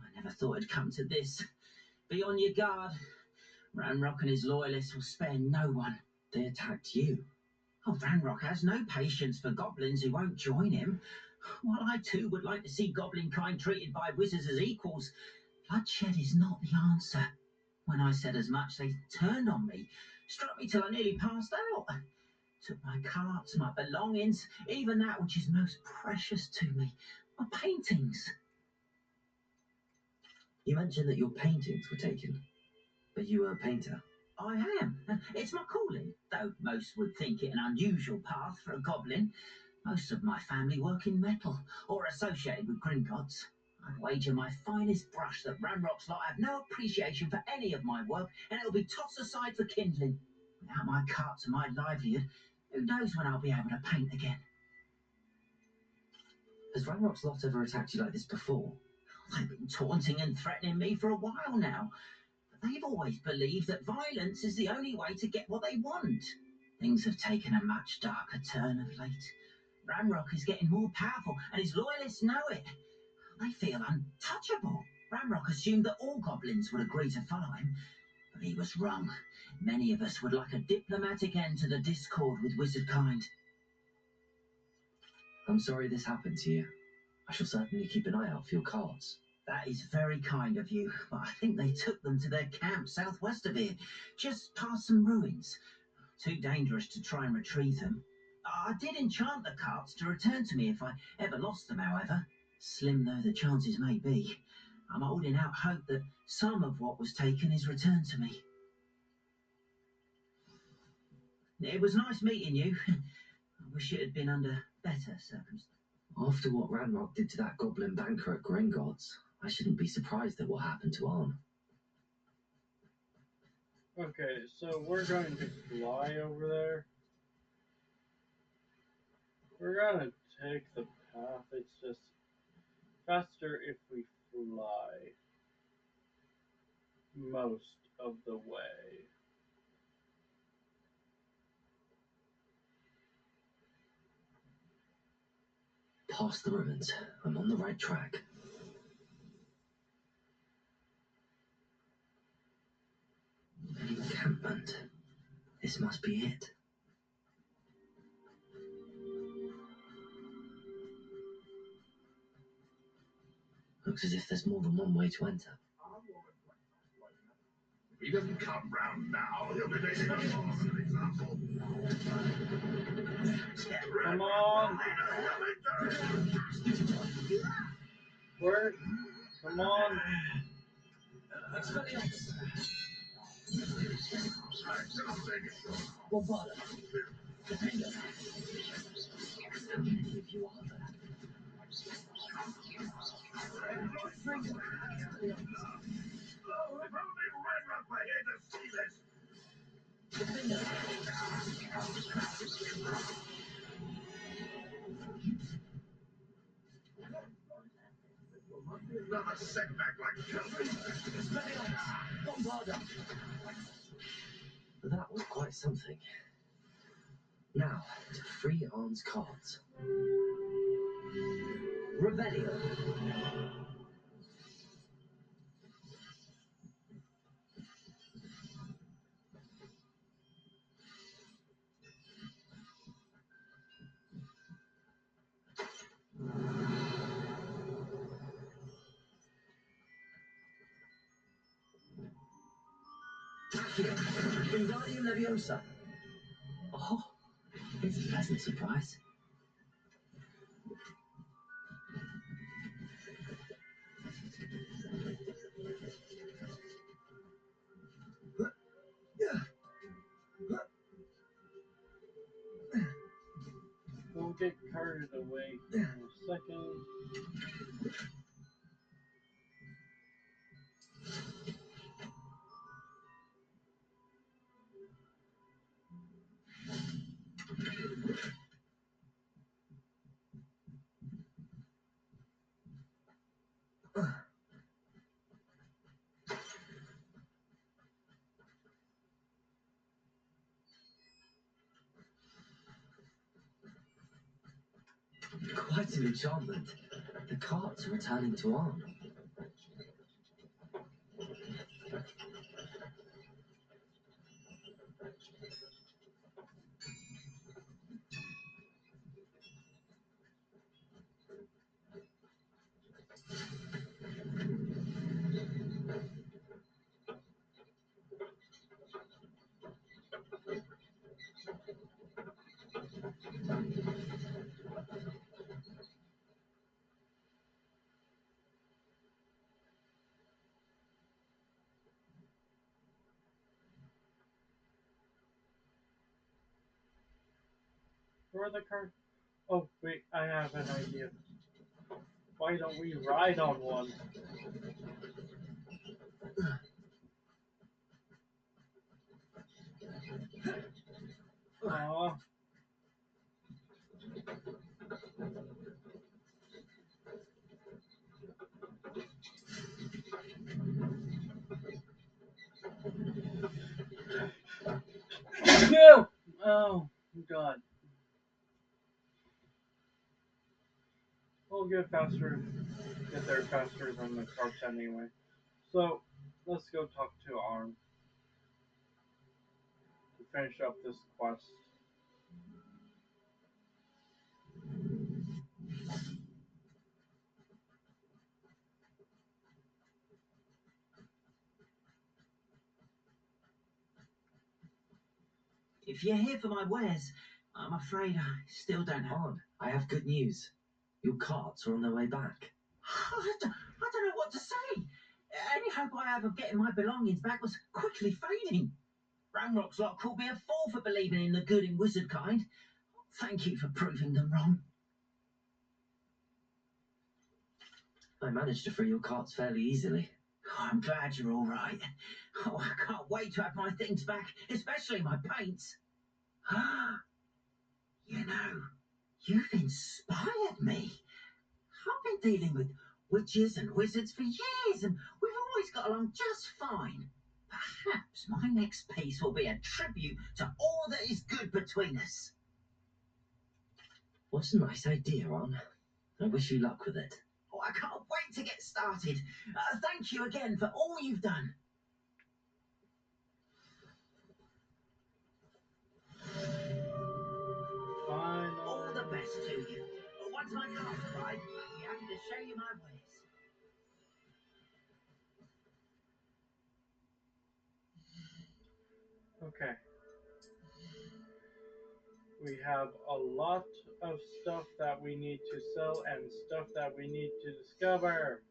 I never thought it'd come to this. Be on your guard. Ranrock and his loyalists will spare no one. They attacked you. Oh, Ranrock has no patience for goblins who won't join him. While I too would like to see goblin kind treated by wizards as equals, bloodshed is not the answer. When I said as much, they turned on me, struck me till I nearly passed out. Took my carts, my belongings, even that which is most precious to me, my paintings. You mentioned that your paintings were taken, but you were a painter. I am. It's my calling, though most would think it an unusual path for a goblin. Most of my family work in metal, or associated with Gringotts. I'd wager my finest brush that Ranrock's lot have no appreciation for any of my work, and it'll be tossed aside for kindling. Without my carts and my livelihood, who knows when I'll be able to paint again? Has Ranrock's lot ever attacked you like this before? They've been taunting and threatening me for a while now, but they've always believed that violence is the only way to get what they want. Things have taken a much darker turn of late. Ranrock is getting more powerful, and his loyalists know it. They feel untouchable. Ranrock assumed that all goblins would agree to follow him, but he was wrong. Many of us would like a diplomatic end to the discord with wizard kind. I'm sorry this happened to you. I shall certainly keep an eye out for your cards. That is very kind of you, but I think they took them to their camp southwest of here, just past some ruins. Too dangerous to try and retrieve them. I did enchant the carts to return to me if I ever lost them, however. Slim though the chances may be, I'm holding out hope that some of what was taken is returned to me. It was nice meeting you. I wish it had been under better circumstances. After what Ranrock did to that goblin banker at Gringotts, I shouldn't be surprised at what happened to Arn. Okay, so we're going to fly over there. We're gonna take the path. It's just faster if we fly most of the way. Past the ruins. I'm on the right track. An encampment. This must be it. Looks as if there's more than one way to enter. If he doesn't come round now, he'll be making a more of an example. Come on! Where? Come on! Bombarda. Defender. How many of you are there? Oh, if only Redrock were here to see this! Another setback like Kelvin. Bombarda. That was quite something. Now, to free Arn's cards. Rebellion. Here, Wingardium Leviosa. Oh, it's a pleasant surprise. Don't get carried away for a second. Quite an enchantment. The carts are returning to Arn. Where are the cars? Oh, wait, I have an idea. Why don't we ride on one? Aw. No! Oh, God. We'll get there faster than the carts anyway. So, let's go talk to Arn to finish up this quest. If you're here for my wares, I'm afraid I still don't have. Arn, I have good news. Your carts are on their way back. I don't know what to say. Any hope I have of getting my belongings back was quickly fading. Ranrock's lot called me a fool for believing in the good and wizard kind. Thank you for proving them wrong. I managed to free your carts fairly easily. Oh, I'm glad you're all right. Oh, I can't wait to have my things back, especially my paints. You know, you've inspired me. I've been dealing with witches and wizards for years, and we've always got along just fine. Perhaps my next piece will be a tribute to all that is good between us. What a nice idea, Arn. I wish you luck with it. Oh, I can't wait to get started. Thank you again for all you've done. Finally. All the best to you. Once my car's arrived, I'll be happy to show you my wares. Okay. We have a lot of stuff that we need to sell and stuff that we need to discover.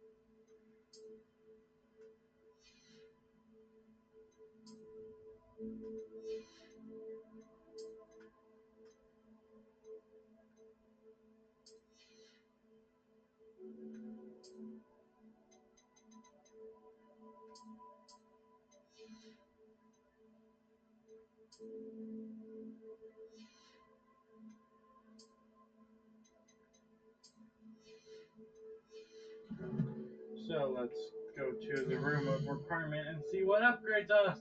So let's go to the room of requirement and see what upgrades us.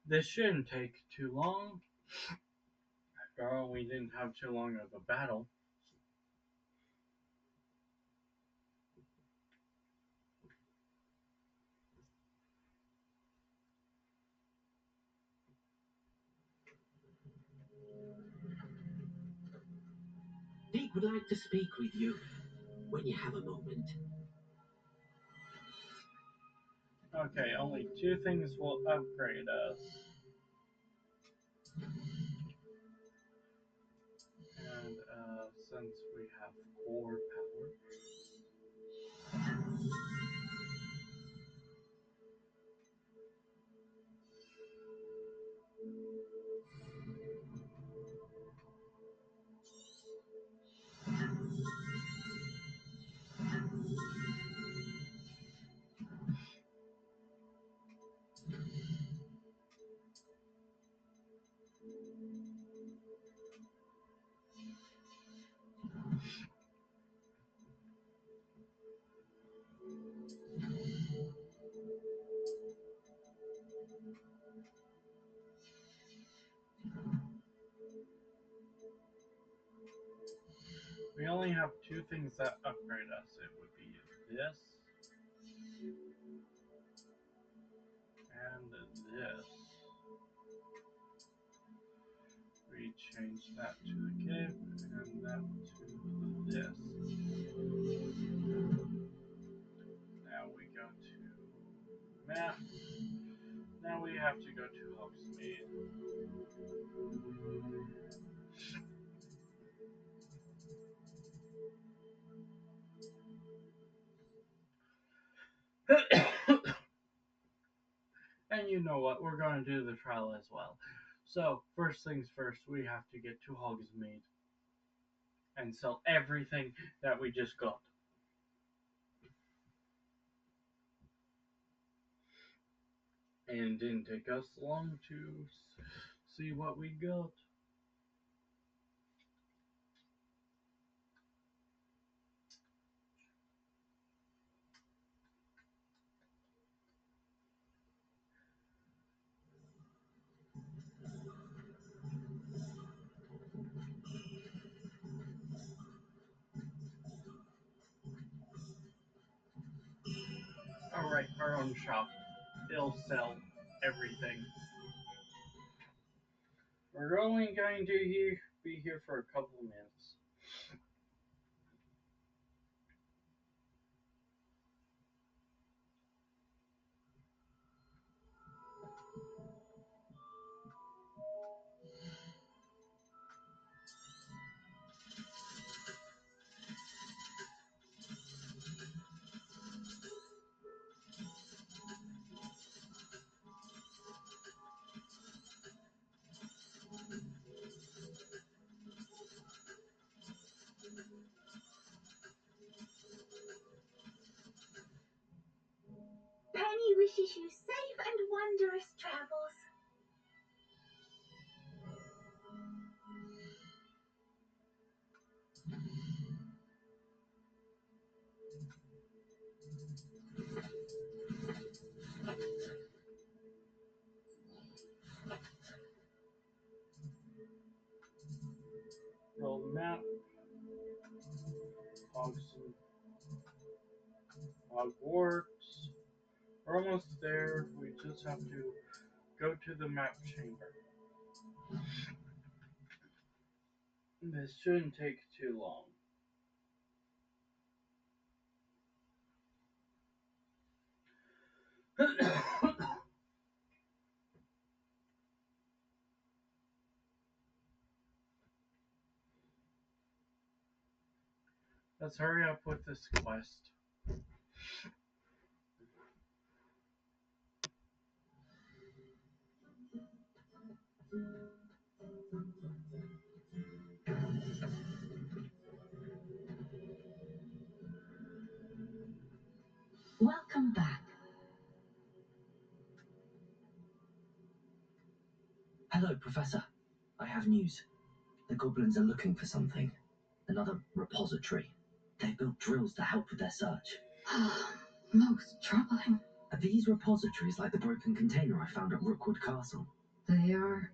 This shouldn't take too long. After all, we didn't have too long of a battle. would like to speak with you when you have a moment. Okay, only two things will upgrade us. And since we have core power, we only have two things that upgrade us. It would be this and this. We change that to a cape and that to this. Now we go to map. Now we have to go to Hogsmeade. And you know what? We're going to do the trial as well. So, first things first, we have to get to Hogsmeade and sell everything that we just got. And it didn't take us long to see what we got. Alright, our own shop. It'll sell everything. We're only going to be here for a couple of minutes. Penny wishes you safe and wondrous travels. Roll map. Hogwarts. We're almost there. We just have to go to the map chamber. This shouldn't take too long. Let's hurry up with this quest. Welcome back. Hello, Professor. I have news. The goblins are looking for something. Another repository. They built drills to help with their search. Most troubling. Are these repositories like the broken container I found at Rookwood Castle? They are.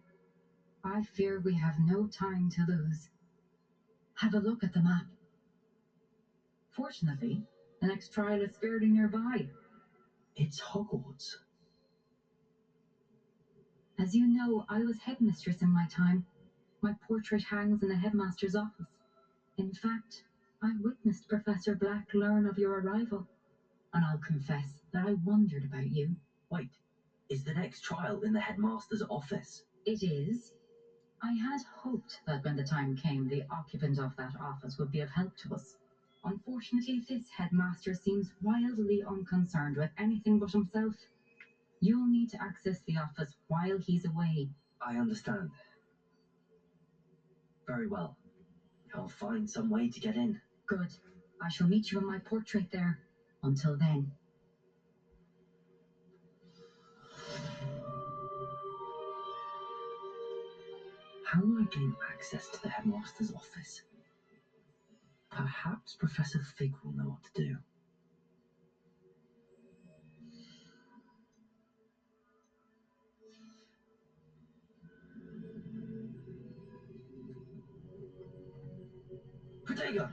I fear we have no time to lose. Have a look at the map. Fortunately, the next trial is fairly nearby. It's Hogwarts. As you know, I was headmistress in my time. My portrait hangs in the headmaster's office. In fact, I witnessed Professor Black learn of your arrival, and I'll confess that I wondered about you. Wait, is the next trial in the headmaster's office? It is. I had hoped that when the time came, the occupant of that office would be of help to us. Unfortunately, this headmaster seems wildly unconcerned with anything but himself. You'll need to access the office while he's away. I understand. Very well. I'll find some way to get in. Good. I shall meet you in my portrait there. Until then. How will I gain access to the headmaster's office? Perhaps Professor Fig will know what to do. Protego!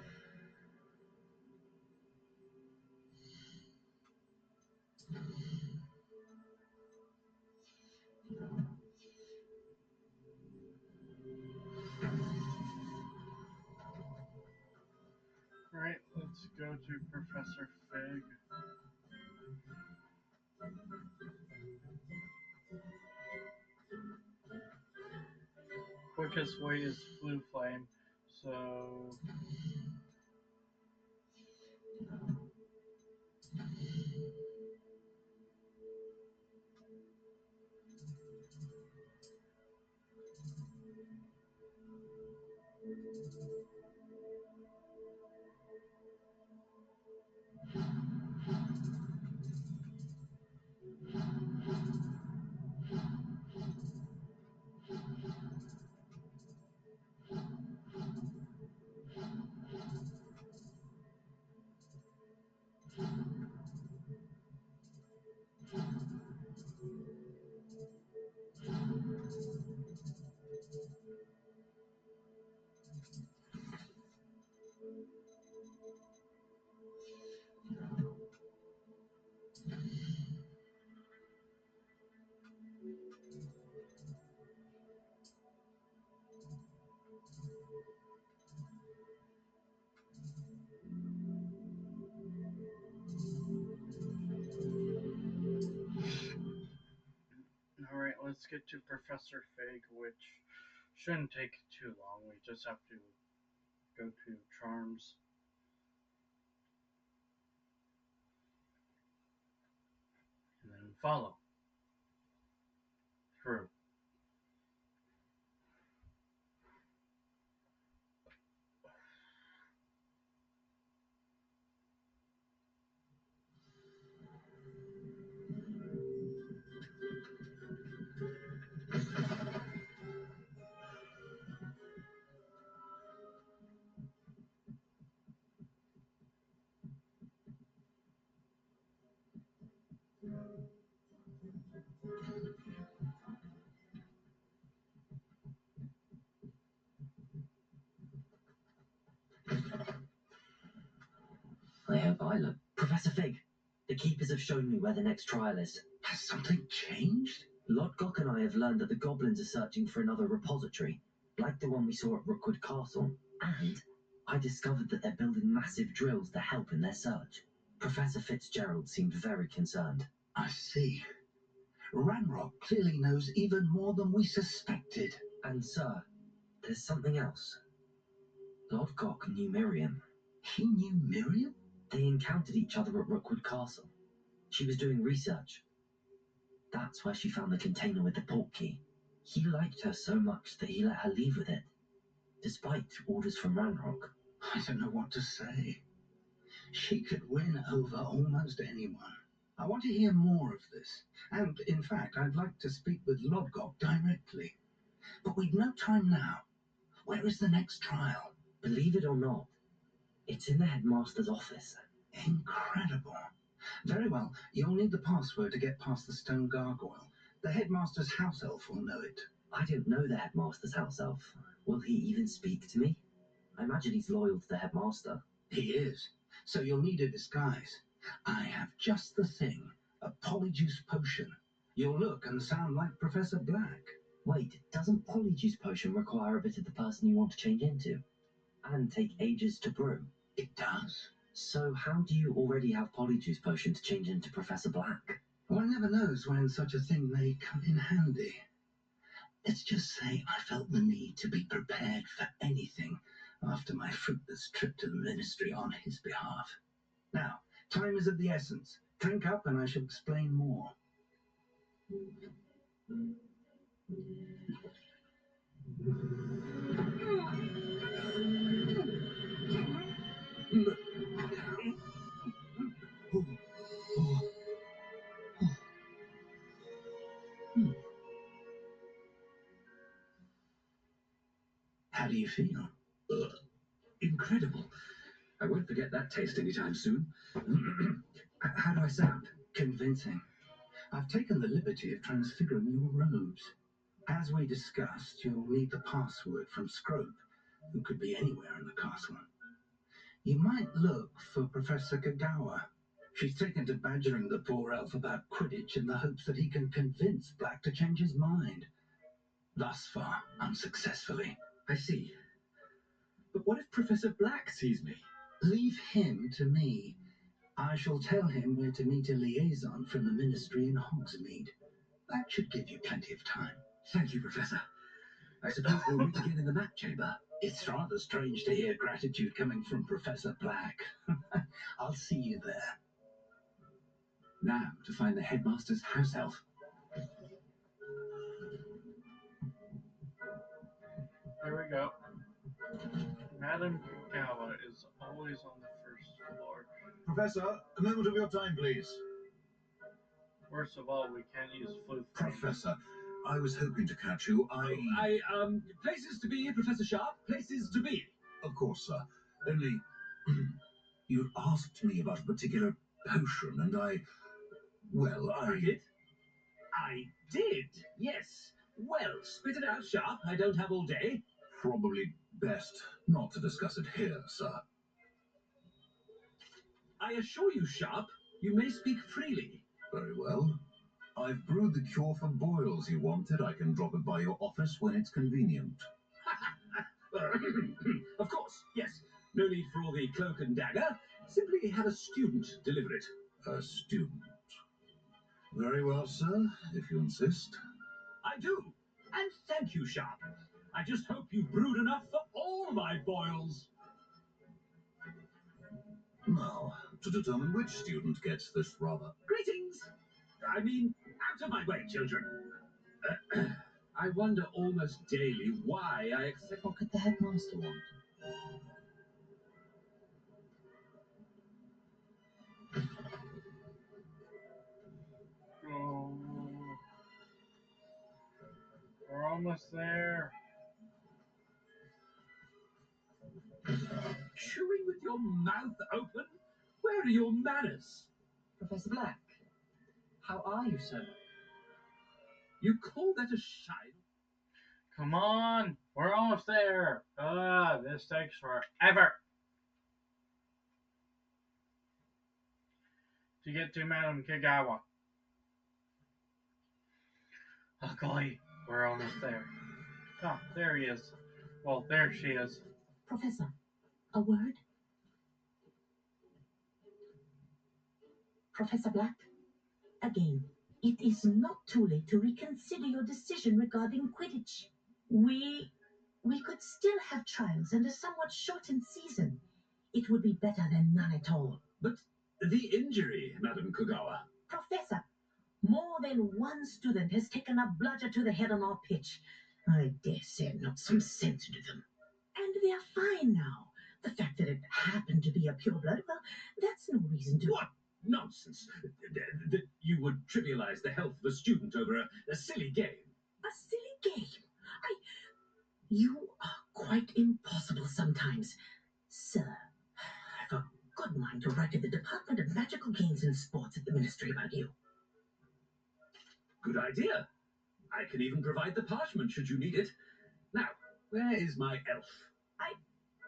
Right, let's go to Professor Fig. Quickest way is Blue Flame, so alright, let's get to Professor Fig, which shouldn't take too long. We just have to go to Charms and then follow through. I hope I look. Professor Fig, the keepers have shown me where the next trial is. Has something changed? Lodgok and I have learned that the goblins are searching for another repository, like the one we saw at Rookwood Castle. And I discovered that they're building massive drills to help in their search. Professor Fitzgerald seemed very concerned. I see. Ranrock clearly knows even more than we suspected. And, sir, there's something else. Lodgok knew Miriam. He knew Miriam? They encountered each other at Rookwood Castle. She was doing research. That's where she found the container with the port key. He liked her so much that he let her leave with it, despite orders from Ranrock. I don't know what to say. She could win over almost anyone. I want to hear more of this. And, in fact, I'd like to speak with Lodgok directly. But we've no time now. Where is the next trial? Believe it or not, it's in the headmaster's office. Incredible. Very well. You'll need the password to get past the stone gargoyle. The headmaster's house elf will know it. I don't know the headmaster's house elf. Will he even speak to me? I imagine he's loyal to the headmaster. He is. So you'll need a disguise. I have just the thing. A polyjuice potion. You'll look and sound like Professor Black. Wait, doesn't polyjuice potion require a bit of the person you want to change into? and take ages to brew. It does. So how do you already have Polyjuice Potion to change into Professor Black? One never knows when such a thing may come in handy. Let's just say I felt the need to be prepared for anything after my fruitless trip to the Ministry on his behalf. Now, time is of the essence. Drink up and I shall explain more. How do you feel? Incredible. I won't forget that taste anytime soon. How do I sound? Convincing. I've taken the liberty of transfiguring your robes. As we discussed, you'll need the password from Scrope, who could be anywhere in the castle. You might look for Professor Kagawa. She's taken to badgering the poor elf about Quidditch in the hopes that he can convince Black to change his mind. Thus far, unsuccessfully. I see. But what if Professor Black sees me? Leave him to me. I shall tell him we're to meet a liaison from the Ministry in Hogsmeade. That should give you plenty of time. Thank you, Professor. I suppose we'll meet again in the map chamber. It's rather strange to hear gratitude coming from Professor Black. I'll see you there. Now to find the headmaster's house elf. Here we go. Madame Kagawa is always on the first floor. Professor, a moment of your time, please. Worst of all, we can't use floof. Professor, I was hoping to catch you. Places to be, Professor Sharp, places to be. Of course, sir. Only, you asked me about a particular potion, and I did? I did, yes. Well, spit it out, Sharp. I don't have all day. Probably best not to discuss it here, sir. I assure you, Sharp, you may speak freely. Very well. I've brewed the cure for boils you wanted. I can drop it by your office when it's convenient. Of course, yes. No need for all the cloak and dagger. Simply have a student deliver it. A student. Very well, sir, if you insist. I do. And thank you, Sharp. I just hope you've brewed enough for all my boils. Now, to determine which student gets this rather... Greetings. I mean, out of my way, children. I wonder almost daily why I accept... What could the headmaster want? Oh, we're almost there. Chewing with your mouth open? Where are your manners? Professor Black, how are you, sir? You call that a shine? Come on, we're almost there. This takes forever to get to Madame Kagawa. Oh golly, we're almost there. Oh, there he is. Well, there she is. Professor, a word? Professor Black, again, it is not too late to reconsider your decision regarding Quidditch. We could still have trials and a somewhat shortened season. It would be better than none at all. But the injury, Madame Kagawa. Professor, more than one student has taken a bludger to the head on our pitch. I dare say not some sense into them. And they are fine now. The fact that it happened to be a pureblood, well, that's no reason to... What nonsense! That you would trivialize the health of a student over a silly game. A silly game? You are quite impossible sometimes. Sir, I've a good mind to write to the Department of Magical Games and Sports at the Ministry about you. Good idea. I can even provide the parchment should you need it. Now, where is my elf?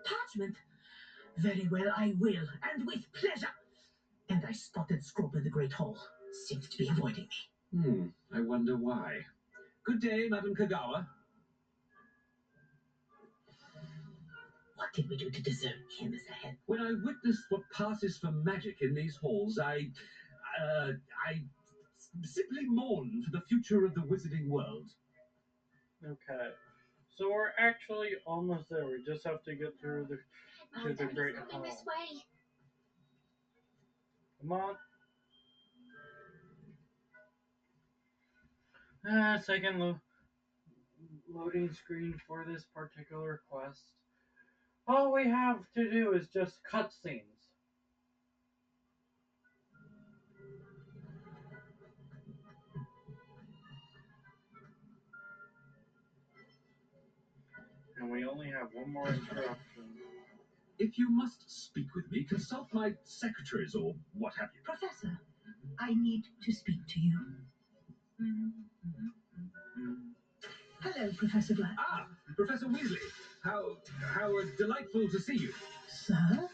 Parchment? Very well, I will, and with pleasure. And I spotted Scrope in the Great Hall. Seems to be avoiding me. I wonder why. Good day, Madame Kagawa. What did we do to deserve him as a head? When I witness what passes for magic in these halls, I simply mourn for the future of the wizarding world. Okay. So we're actually almost there. We just have to get through the to the He's Great coming Hall. this way. Come on. Second loading screen for this particular quest. All we have to do is just cutscenes. And we only have one more interruption. If you must speak with me, consult my secretaries or what have you. Professor, I need to speak to you. Hello, Professor Black. Ah, Professor Weasley. How delightful to see you. Sir?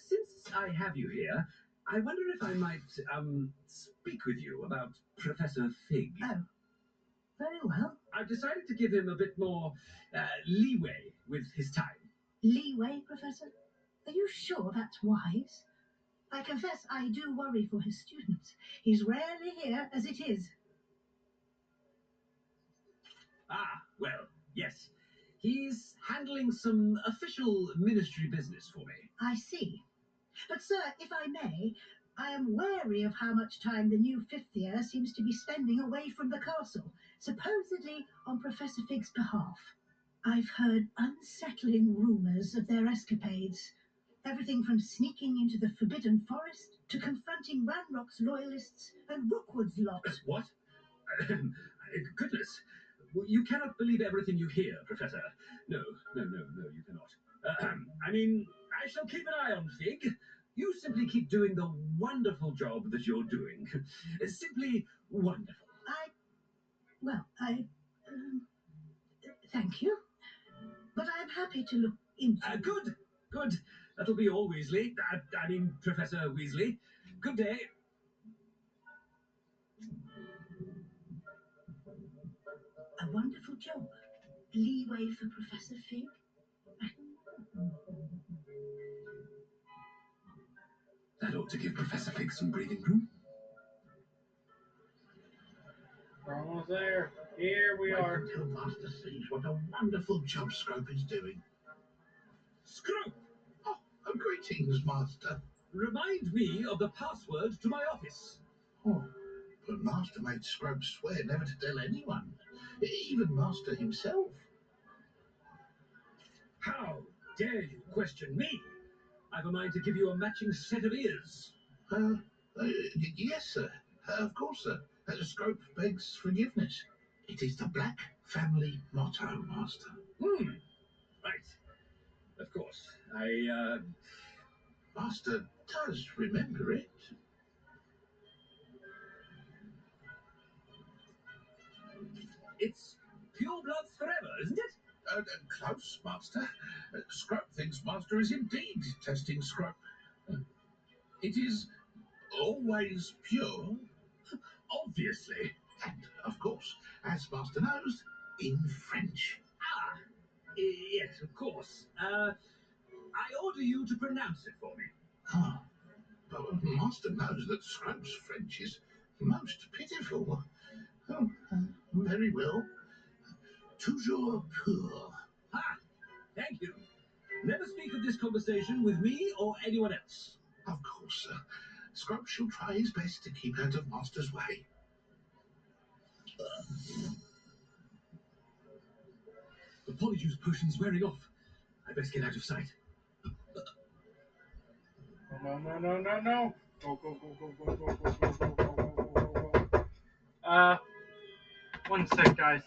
Since I have you here, I wonder if I might speak with you about Professor Fig. Oh, very well. I've decided to give him a bit more leeway with his time. Leeway, Professor? Are you sure that's wise? I confess I do worry for his students. He's rarely here as it is. Ah, well, yes. He's handling some official ministry business for me. I see. But, sir, if I may, I am wary of how much time the new fifth year seems to be spending away from the castle, supposedly on Professor Fig's behalf. I've heard unsettling rumours of their escapades. Everything from sneaking into the Forbidden Forest to confronting Ranrock's loyalists and Rookwood's lot. What? Goodness. You cannot believe everything you hear, Professor. No, you cannot. I mean, I shall keep an eye on Fig. You simply keep doing the wonderful job that you're doing. Simply wonderful. Thank you. But I'm happy to look into it. Good. That'll be all, Weasley. I mean, Professor Weasley. Good day. A wonderful job. Leeway for Professor Fig. That ought to give Professor Fig some breathing room. We're almost there. Here we are. Wait until Master sees what a wonderful job Scrope is doing. Scrope! Oh, greetings, Master. Remind me of the password to my office. Oh, but Master made Scrope swear never to tell anyone, even Master himself. How dare you question me? I've a mind to give you a matching set of ears. Yes, sir. Of course, sir. Scrope begs forgiveness. It is the Black family motto, Master. Right. Of course. Master does remember it. It's pure bloods forever, isn't it? Close, Master. Scrope thinks Master is indeed testing Scrope. It is always pure. Obviously. And, of course, as Master knows, in French. Yes, of course. I order you to pronounce it for me. Ah, but Master knows that Scrope's French is most pitiful. Oh, very well. Toujours pur. Thank you. Never speak of this conversation with me or anyone else. Of course, sir. Scrope shall try his best to keep out of Master's way. The Polyjuice potion's wearing off. I best get out of sight. No. Go. One sec, guys.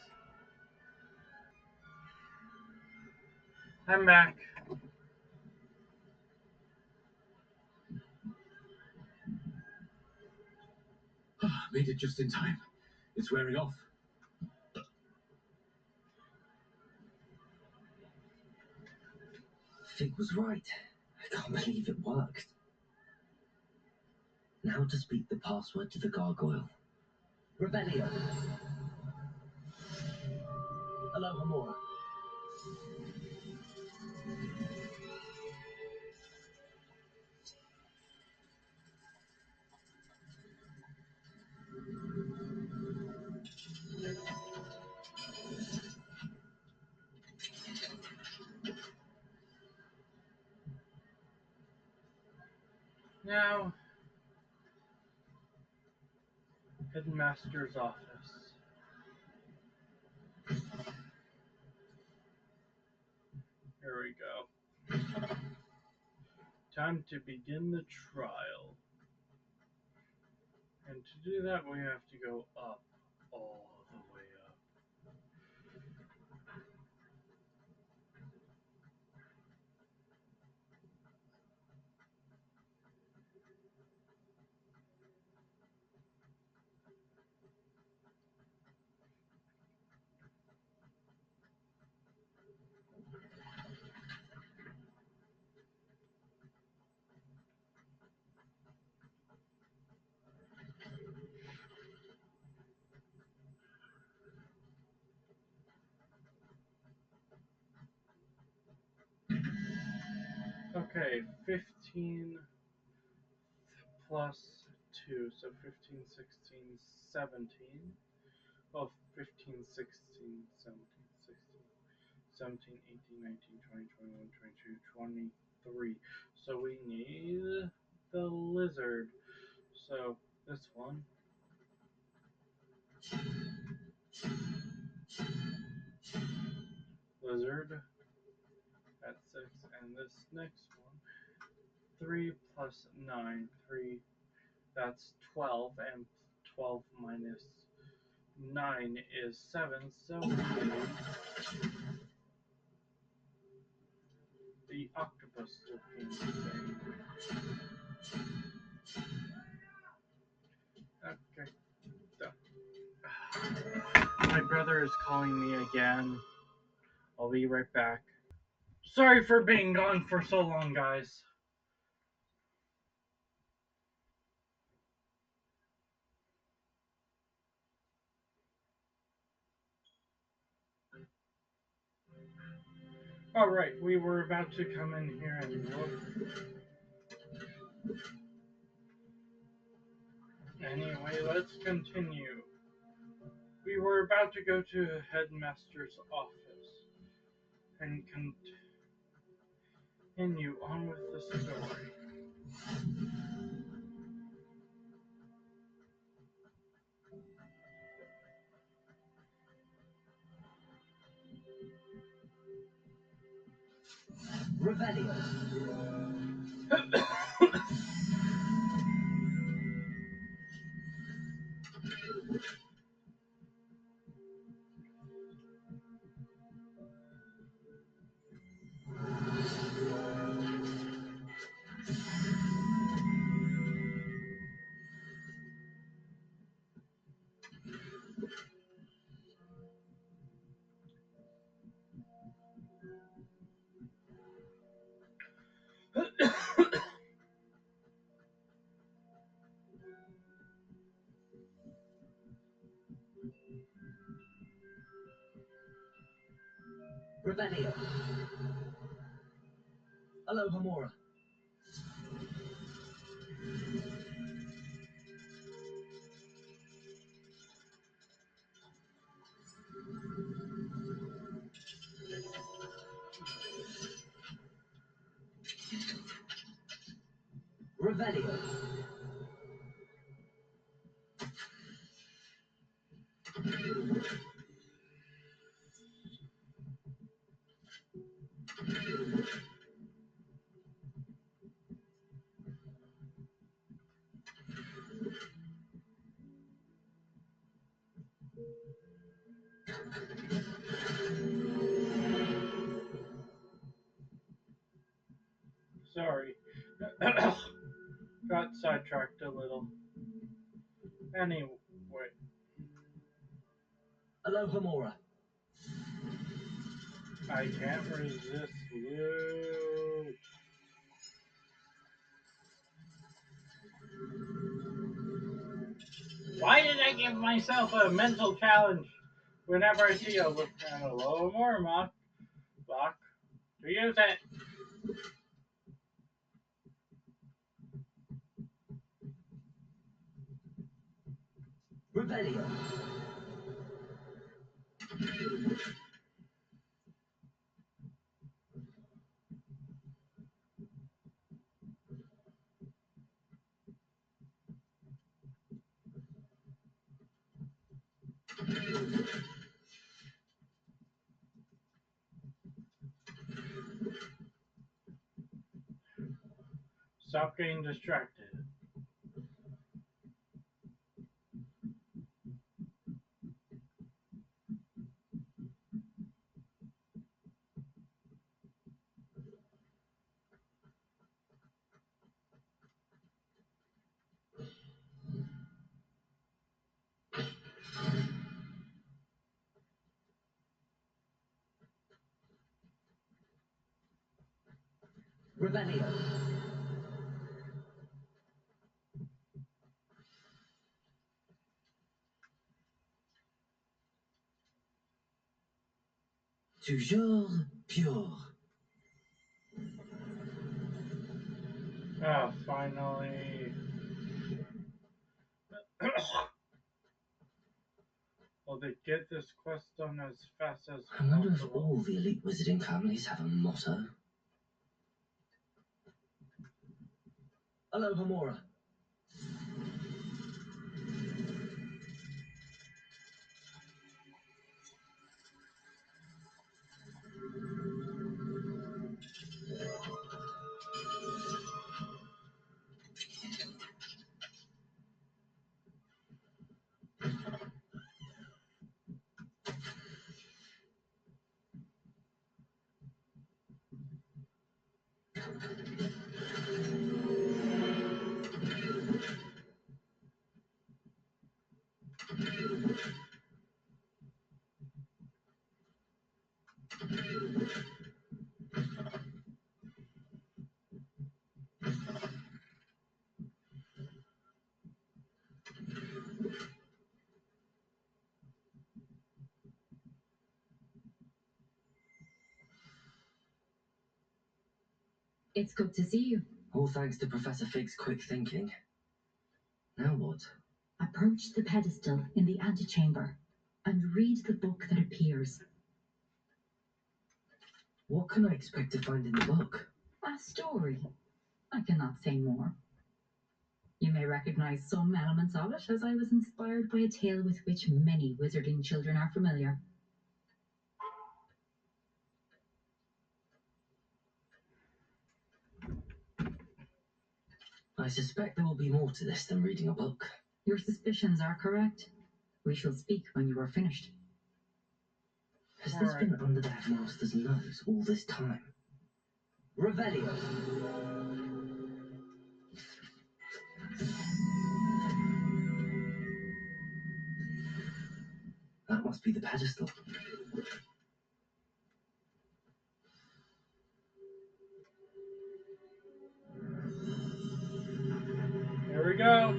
I'm back. Made it just in time. It's wearing off. Fig was right. I can't believe it worked. Now to speak the password to the gargoyle. Revelio. Alohomora. Now, Headmaster's office. Here we go. Time to begin the trial. And to do that, we have to go up, all the way up. Okay, 15 plus 2, so 15, 16, 17. Well, 15, 16, 17, 16, 17, 18, 19, 20, 21, 22, 23. So we need the lizard. So this one, lizard at 6, and this next one, 3 plus 9, 3, that's 12, and 12 minus 9 is 7, so we need the octopus looking thing. Okay, done. My brother is calling me again. I'll be right back. Sorry for being gone for so long, guys. Alright, we were about to come in here and look. Anyway, let's continue. We were about to go to Headmaster's office and continue on with the story. Revelio. Revelio. Hello, Hamura. Revelio. Sorry. Got sidetracked a little. Anyway, Hello, Hamura. I can't resist loot. Why did I give myself a mental challenge whenever I see a look at a low more mock block to use it? Revelio. Stop getting distracted. Revelio. Toujours pure. Ah, finally. Will they get this quest done as fast as I wonder if possible? all the elite wizarding families have a motto. Hello, Hamora. It's good to see you. All thanks to Professor Fig's quick thinking. Now what? Approach the pedestal in the antechamber and read the book that appears. What can I expect to find in the book? A story. I cannot say more. You may recognize some elements of it, as I was inspired by a tale with which many wizarding children are familiar. I suspect there will be more to this than reading a book. Your suspicions are correct. We shall speak when you are finished. Has this Alright. been under the headmaster's nose all this time? Revelio. That must be the pedestal. Here we go.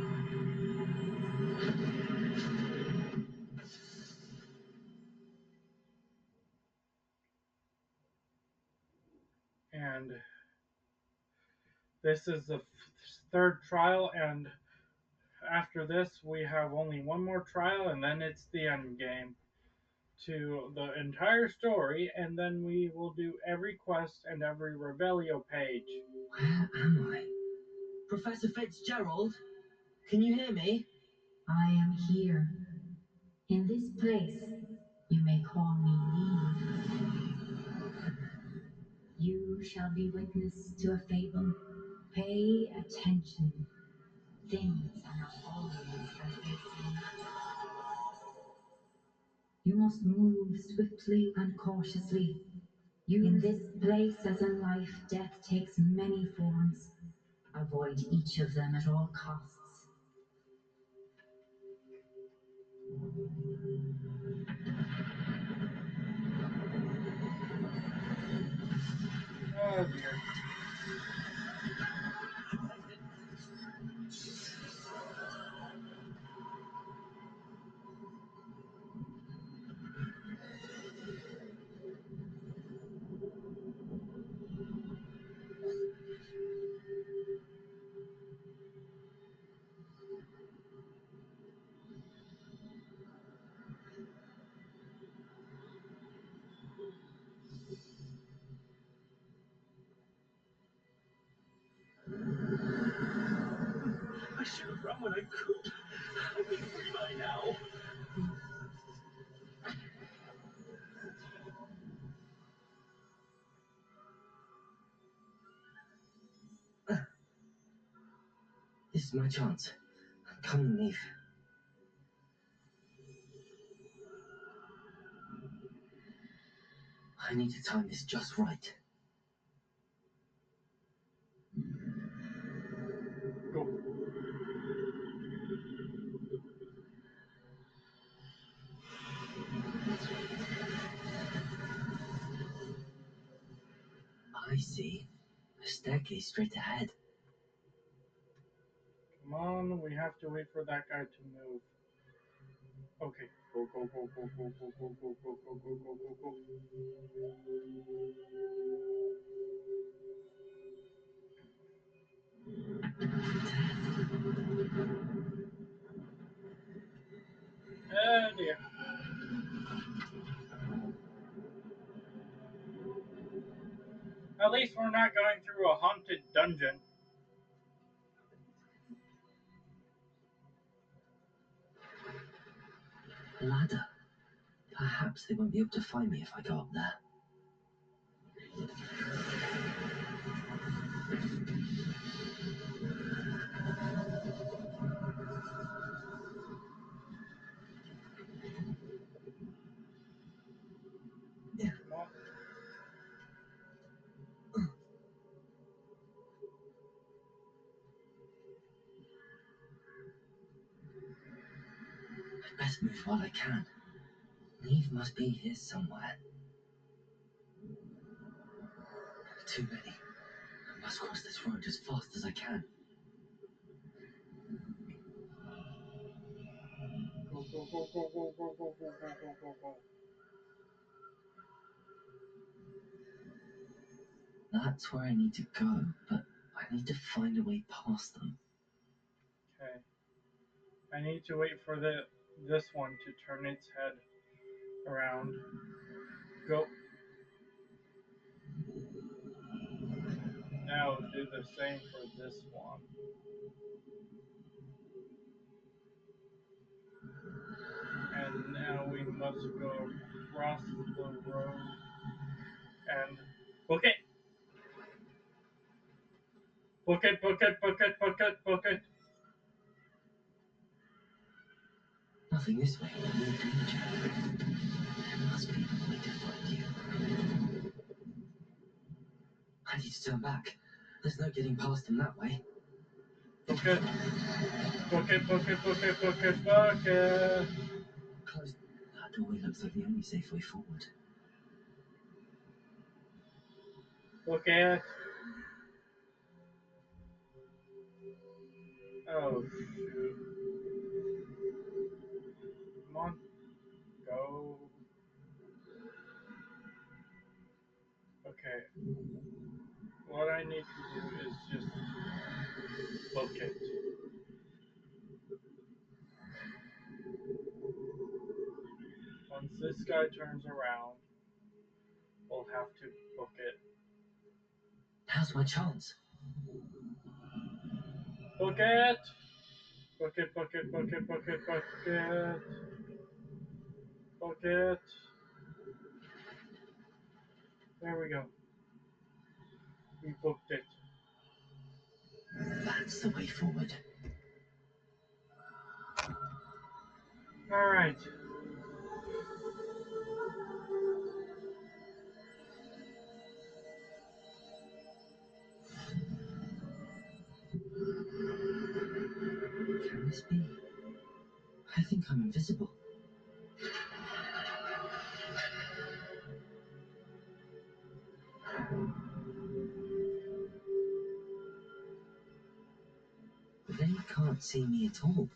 And this is the third trial, and after this, we have only one more trial, and then it's the end game to the entire story, and then we will do every quest and every Revelio page. Where am I? Professor Fitzgerald? Can you hear me? I am here. In this place, you may call me Eve. You shall be witness to a fable. Pay attention. Things are not always as they seem. You must move swiftly and cautiously. In this place, as in life, death takes many forms. Avoid each of them at all costs. Oh dear. This is my chance. Come and leave. I need to time this just right. Go. I see. A staircase straight ahead. Come on, we have to wait for that guy to move. Okay. Go, go, go, go, go, go, go, go, go, go, go, go, go, go. Oh dear. At least we're not going through a haunted dungeon. Ladder. Perhaps they won't be able to find me if I go up there. Come on. I'd best move while I can. Neve must be here somewhere. Too many. I must cross this road as fast as I can. Go, go, go, go, go, go, go, go, go, go, go, go. That's where I need to go, but I need to find a way past them. Okay. I need to wait for this one to turn its head around. Go. Now do the same for this one. And now we must go across the road and book it. Book it, book it, book it, book it, book it. Nothing this way. No danger. There must be a way to find you. I need to turn back. There's no getting past them that way. Book it. Book it, book it, book it, book it, book it. Close. That doorway looks like the only safe way forward. Book it. Oh shoot. Come on. Go. Okay. What I need to do is just book it. Once this guy turns around, we'll have to book it. Now's my chance. Book it! Book it, book it, book it, book it, book it. Book it. There we go. We booked it. That's the way forward. Alright. Can this be? I think I'm invisible. They can't see me at all.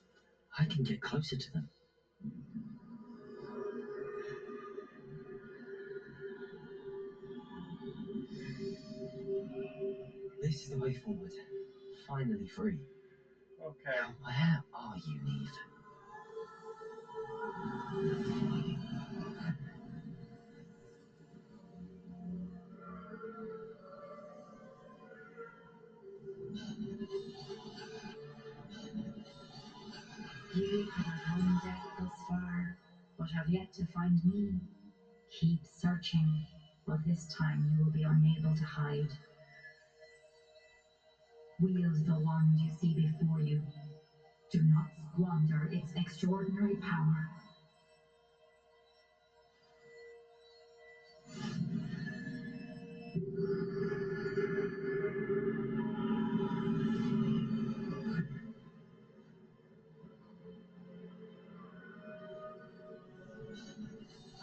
I can get closer to them. This is the way forward. Finally free. Okay. Now, where are you, Neve? You have outgrown death thus far, but have yet to find me. Keep searching, but this time you will be unable to hide. Wield the wand you see before you. Do not squander its extraordinary power.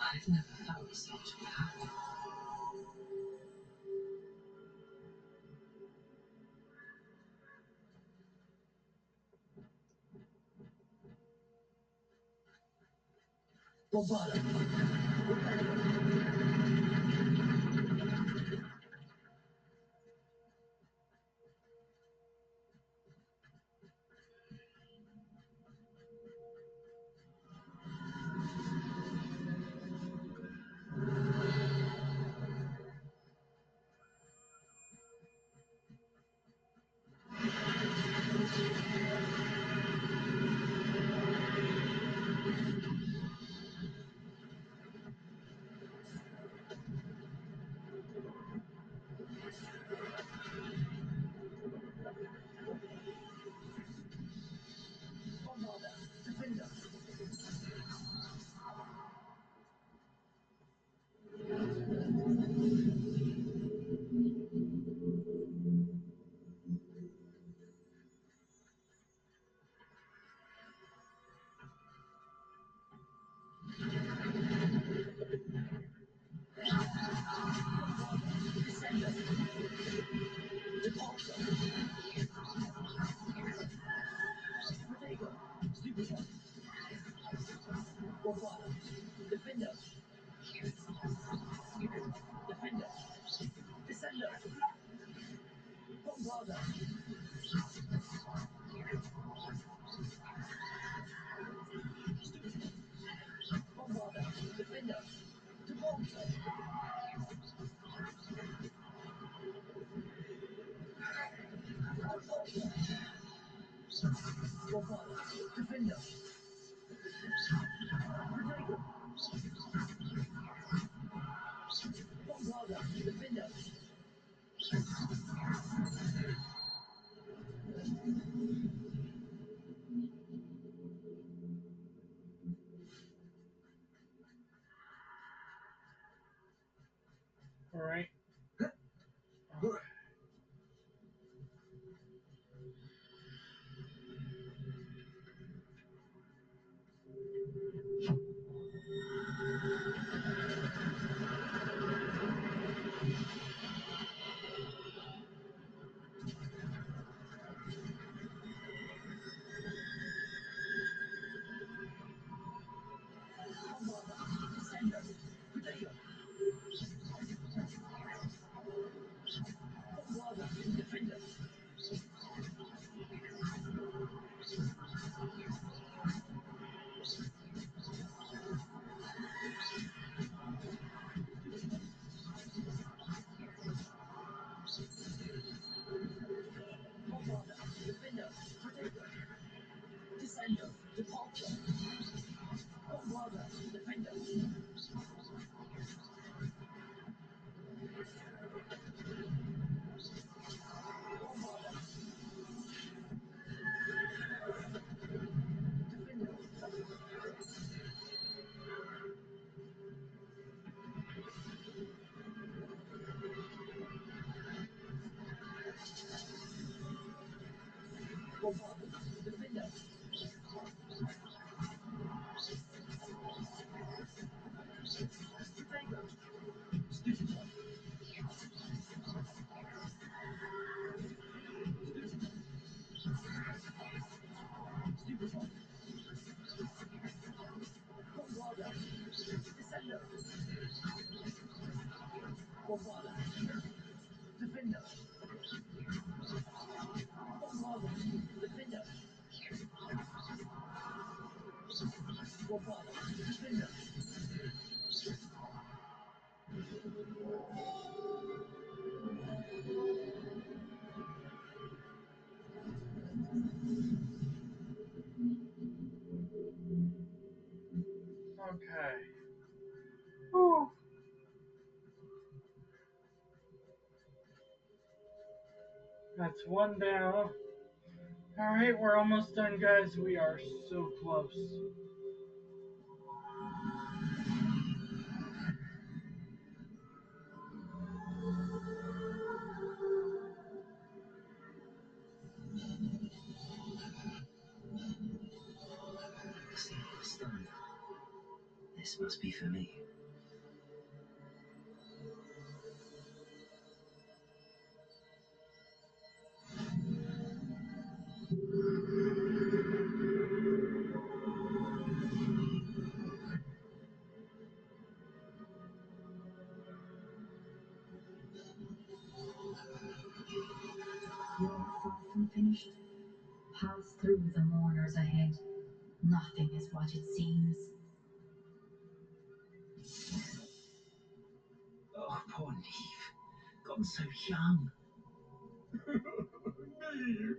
I've never felt such power. Bombarda! Defender! Defender! Defender! Descender! Bombarda! Bombarda! Defender! Demonter! Bombarda! Defender! Protego! Bombarda! Defender! All right. Bombarda! Descender! Protego! Bombarda! Defender! Bombarda! Defender! Protego! Descender! Departure! Bombarda! Defender! Bombarda! Defender! Bombarda! Defender! Protego! Stupefy! Stupefy! Bombarda! Descender! Bombarda! Defender! Bombarda! Defender! Bombarda! Defender! Okay. Whew. That's one down. Alright, we're almost done, guys. We are so close. Stand. This must be for me. You're far from finished. Pass through the mourners ahead. Nothing is what it seems. Oh, poor Neve. Gone so young. Neve,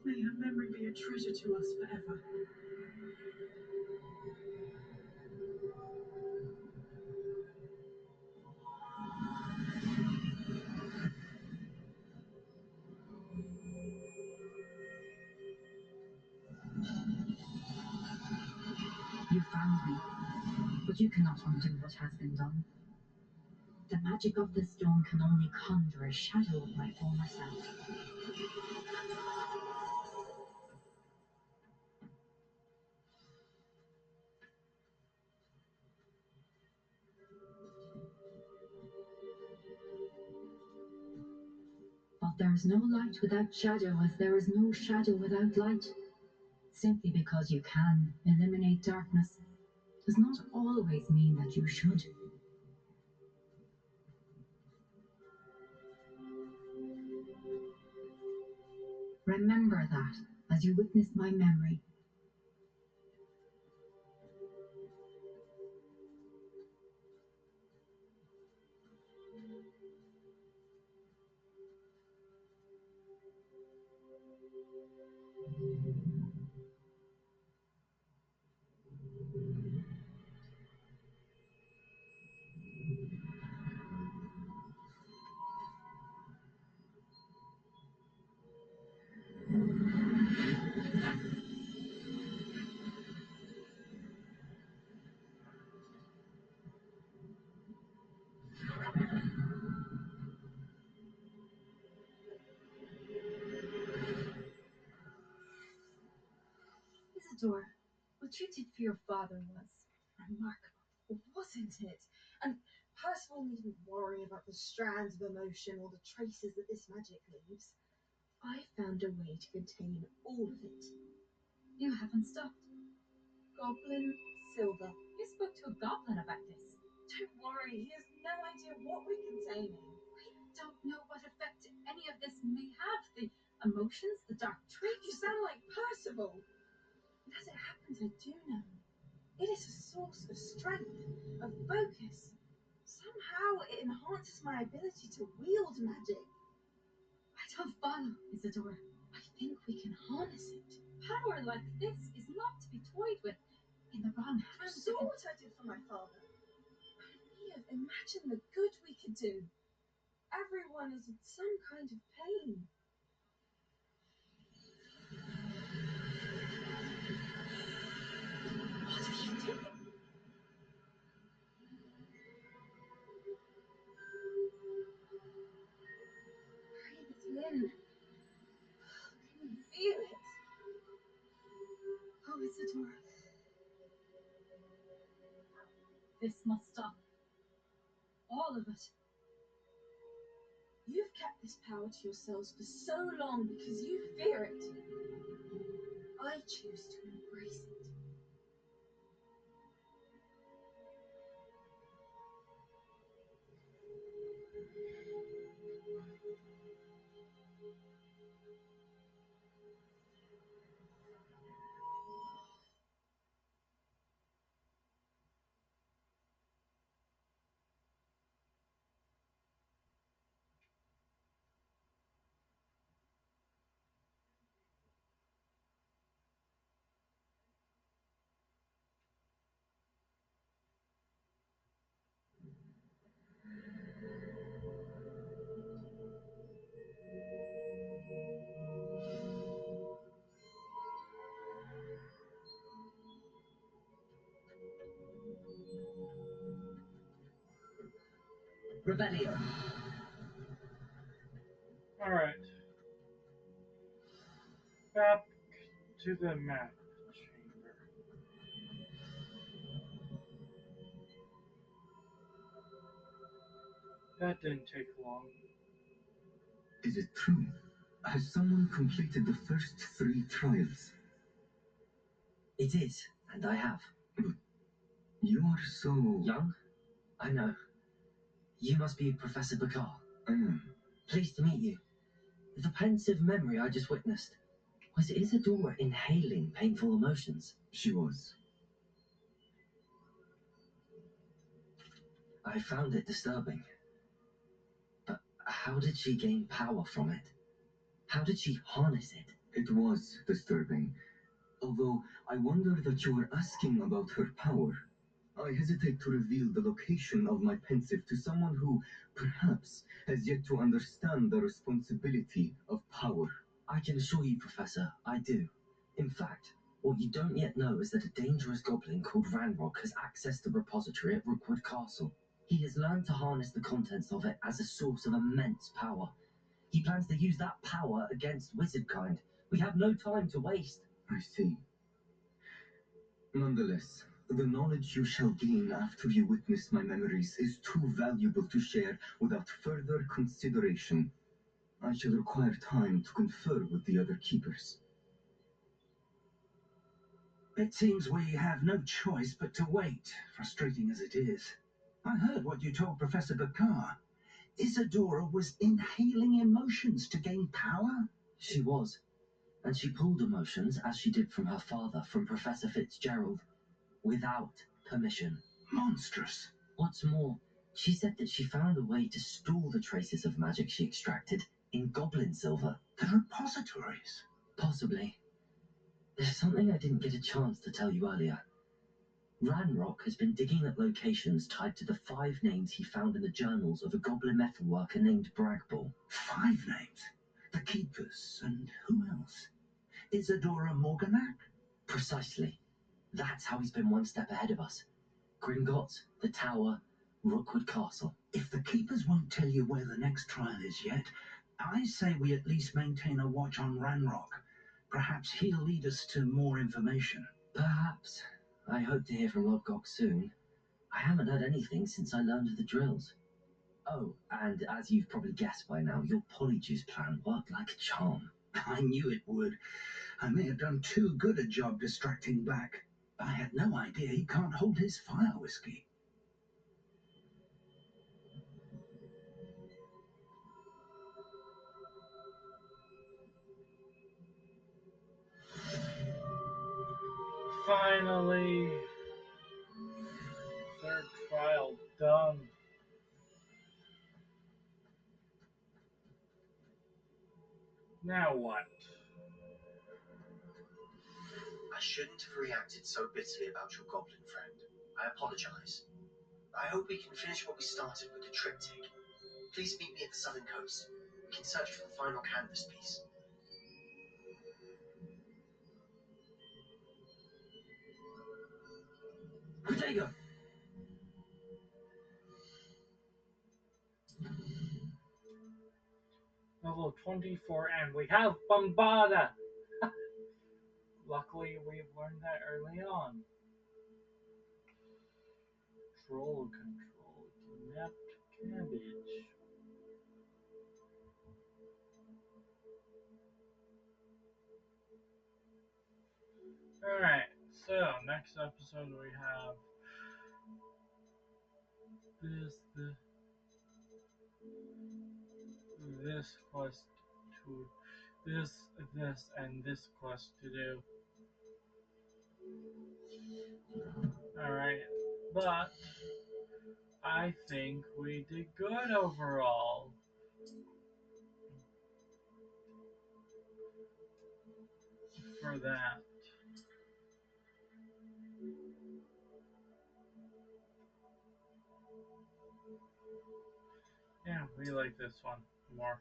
may her memory be a treasure to us forever. You found me, but you cannot undo what has been done. The magic of the stone can only conjure a shadow of my former self. But there is no light without shadow, as there is no shadow without light. Simply because you can eliminate darkness does not always mean that you should. Remember that as you witness my memory. Isidore, what you did for your father was remarkable, wasn't it? And Percival needn't worry about the strands of emotion or the traces that this magic leaves. I found a way to contain all of it. You haven't stopped. Goblin Silver. You spoke to a goblin about this. Don't worry, he has no idea what we're containing. We don't know what effect any of this may have. The emotions, the dark You traits. sound like Percival. And as it happens, I do know. It is a source of strength, of focus. Somehow it enhances my ability to wield magic. I don't follow, Isidore. I think we can harness it. Power like this is not to be toyed with. In the wrong You hands. saw what I did for my father. Mia, imagine the good we could do. Everyone is in some kind of pain. What are you doing? Breathe it in. Can you feel it? Oh, Isidore. This must stop. All of it. You've kept this power to yourselves for so long because you fear it. I choose to embrace it. Rebellion. Alright. Back to the map chamber. That didn't take long. Is it true? Has someone completed the first 3 trials? It is, and I have. But you are so... Young? I know. You must be Professor Bakar. I am. Pleased to meet you. The pensive memory I just witnessed. Was Isadora inhaling painful emotions? She was. I found it disturbing. But how did she gain power from it? How did she harness it? It was disturbing. Although I wonder that you are asking about her power. I hesitate to reveal the location of my pensive to someone who, perhaps, has yet to understand the responsibility of power. I can assure you, Professor, I do. In fact, what you don't yet know is that a dangerous goblin called Ranrock has accessed the repository at Rookwood Castle. He has learned to harness the contents of it as a source of immense power. He plans to use that power against wizardkind. We have no time to waste. I see. Nonetheless, the knowledge you shall gain after you witness my memories is too valuable to share without further consideration. I shall require time to confer with the other keepers. It seems we have no choice but to wait, frustrating as it is. I heard what you told Professor Bakar. Isadora was inhaling emotions to gain power? She was. And she pulled emotions, as she did from her father, from Professor Fitzgerald, without permission. Monstrous. What's more, she said that she found a way to store the traces of magic she extracted in goblin silver. The repositories? Possibly. There's something I didn't get a chance to tell you earlier. Ranrock has been digging at locations tied to the 5 names he found in the journals of a goblin metalworker named Bragball. 5 names? The Keepers, and who else? Isadora Morganac? Precisely. That's how he's been one step ahead of us. Gringotts, the Tower, Rookwood Castle. If the Keepers won't tell you where the next trial is yet, I say we at least maintain a watch on Ranrock. Perhaps he'll lead us to more information. Perhaps. I hope to hear from Lodgok soon. I haven't heard anything since I learned of the drills. Oh, and as you've probably guessed by now, your Polyjuice plan worked like a charm. I knew it would. I may have done too good a job distracting Black. I had no idea he can't hold his fire whiskey. Finally, third trial done. Now what? I shouldn't have reacted so bitterly about your goblin friend. I apologize. I hope we can finish what we started with the triptych. Please meet me at the southern coast. We can search for the final canvas piece. Protego! Level 24, and we have Bombada! Luckily, we've learned that early on. Troll control, kidnapped cabbage. Alright, so next episode we have this quest to this and this quest to do. Alright, but I think we did good overall. For that. Yeah, we like this one more.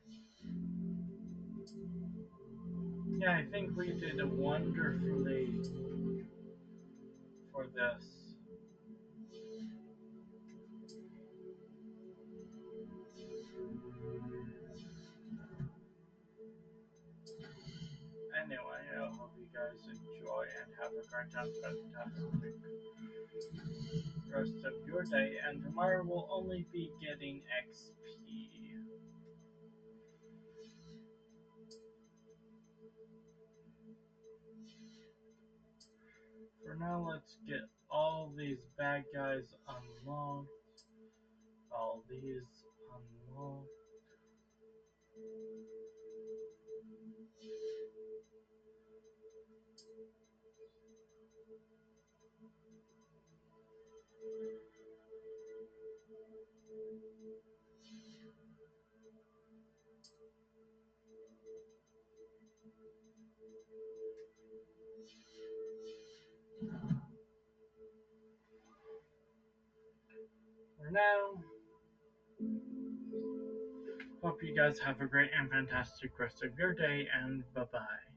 Yeah, I think we did wonderfully for this. fantastic rest of your day, and tomorrow we'll only be getting XP. For now, let's get all these bad guys unlocked. All these unlocked. For now, hope you guys have a great and fantastic rest of your day, and bye bye.